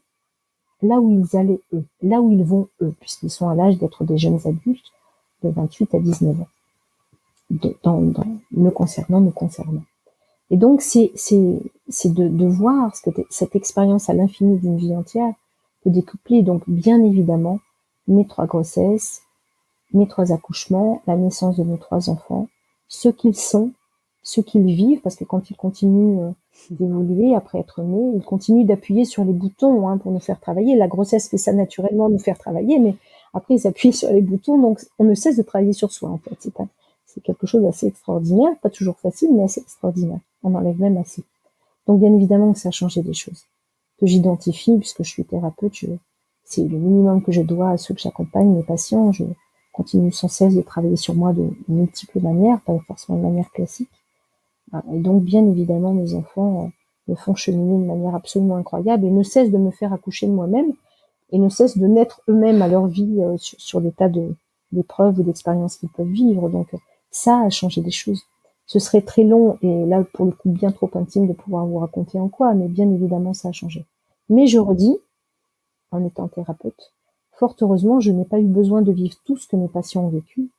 B: là où ils allaient eux, là où ils vont eux, puisqu'ils sont à l'âge d'être des jeunes adultes de 28 à 19 ans, me concernant. Et donc, c'est de voir ce que cette expérience à l'infini d'une vie entière peut découpler, donc bien évidemment, mes 3 grossesses, mes 3 accouchements, la naissance de mes 3 enfants, ce qu'ils sont, ce qu'ils vivent, parce que quand ils continuent d'évoluer après être nés, ils continuent d'appuyer sur les boutons pour nous faire travailler. La grossesse fait ça naturellement, nous faire travailler, mais après ils appuient sur les boutons, donc on ne cesse de travailler sur soi en fait. C'est quelque chose d'assez extraordinaire, pas toujours facile, mais assez extraordinaire. On enlève même assez. Donc bien évidemment que ça a changé des choses, que j'identifie, puisque je suis thérapeute, c'est le minimum que je dois à ceux que j'accompagne, mes patients. Je continue sans cesse de travailler sur moi de multiples manières, pas forcément de manière classique. Et donc, bien évidemment, mes enfants me font cheminer de manière absolument incroyable et ne cessent de me faire accoucher de moi-même et ne cessent de naître eux-mêmes à leur vie sur des tas d'épreuves ou d'expériences qu'ils peuvent vivre. Donc, ça a changé des choses. Ce serait très long et là, pour le coup, bien trop intime de pouvoir vous raconter en quoi, mais bien évidemment, ça a changé. Mais je redis, en étant thérapeute, fort heureusement, je n'ai pas eu besoin de vivre tout ce que mes patients ont vécu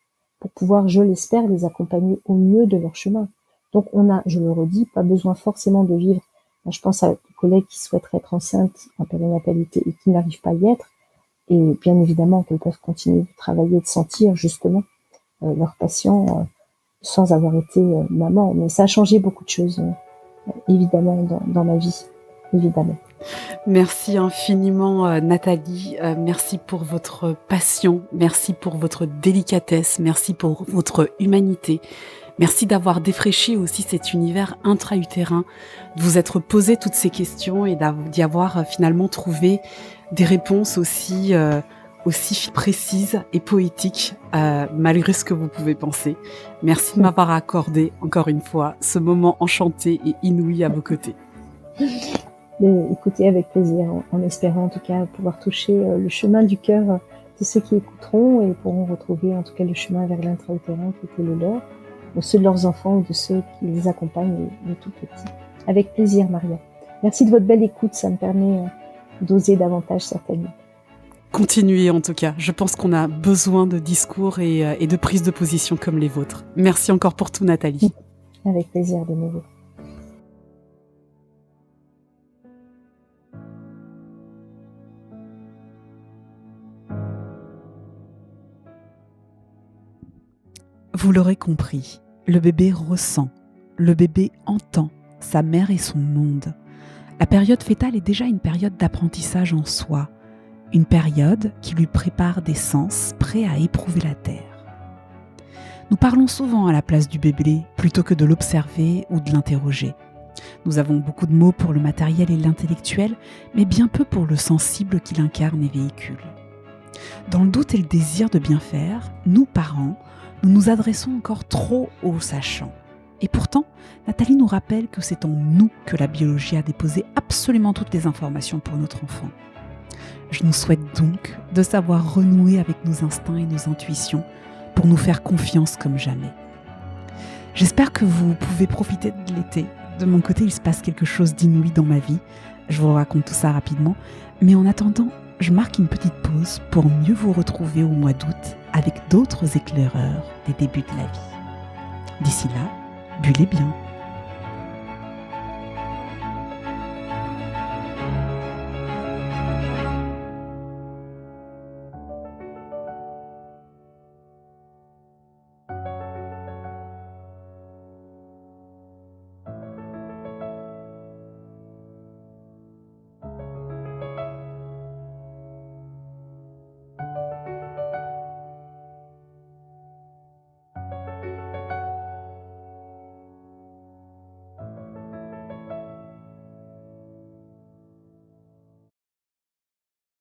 B: pour pouvoir, je l'espère, les accompagner au mieux de leur chemin. Donc on a, je le redis, pas besoin forcément de vivre. Je pense à des collègues qui souhaiteraient être enceintes en périnatalité et qui n'arrivent pas à y être. Et bien évidemment qu'elles peuvent continuer de travailler, de sentir justement leurs patients sans avoir été maman. Mais ça a changé beaucoup de choses, évidemment, dans ma vie, évidemment.
A: Merci infiniment Nathalie, merci pour votre passion, merci pour votre délicatesse, merci pour votre humanité. Merci d'avoir défraîchi aussi cet univers intra-utérin, de vous être posé toutes ces questions et d'y avoir finalement trouvé des réponses aussi précises et poétiques, malgré ce que vous pouvez penser. Merci de m'avoir accordé, encore une fois, ce moment enchanté et inouï à vos côtés.
B: Écoutez avec plaisir, en espérant en tout cas pouvoir toucher le chemin du cœur de ceux qui écouteront et pourront retrouver en tout cas le chemin vers l'intra-utérin qui était le leur, de ceux de leurs enfants ou de ceux qui les accompagnent de tout petits. Avec plaisir, Maria. Merci de votre belle écoute, ça me permet d'oser davantage certainement.
A: Continuez en tout cas, je pense qu'on a besoin de discours et de prises de position comme les vôtres. Merci encore pour tout Nathalie.
B: Avec plaisir de nouveau.
A: Vous l'aurez compris, le bébé ressent, le bébé entend sa mère et son monde. La période fœtale est déjà une période d'apprentissage en soi, une période qui lui prépare des sens prêts à éprouver la terre. Nous parlons souvent à la place du bébé plutôt que de l'observer ou de l'interroger. Nous avons beaucoup de mots pour le matériel et l'intellectuel, mais bien peu pour le sensible qu'il incarne et véhicule. Dans le doute et le désir de bien faire, nous, parents, nous nous adressons encore trop aux sachants. Et pourtant, Nathalie nous rappelle que c'est en nous que la biologie a déposé absolument toutes les informations pour notre enfant. Je nous souhaite donc de savoir renouer avec nos instincts et nos intuitions pour nous faire confiance comme jamais. J'espère que vous pouvez profiter de l'été. De mon côté, il se passe quelque chose d'inouï dans ma vie. Je vous raconte tout ça rapidement. Mais en attendant, je marque une petite pause pour mieux vous retrouver au mois d'août avec d'autres éclaireurs des débuts de la vie. D'ici là, bullez bien.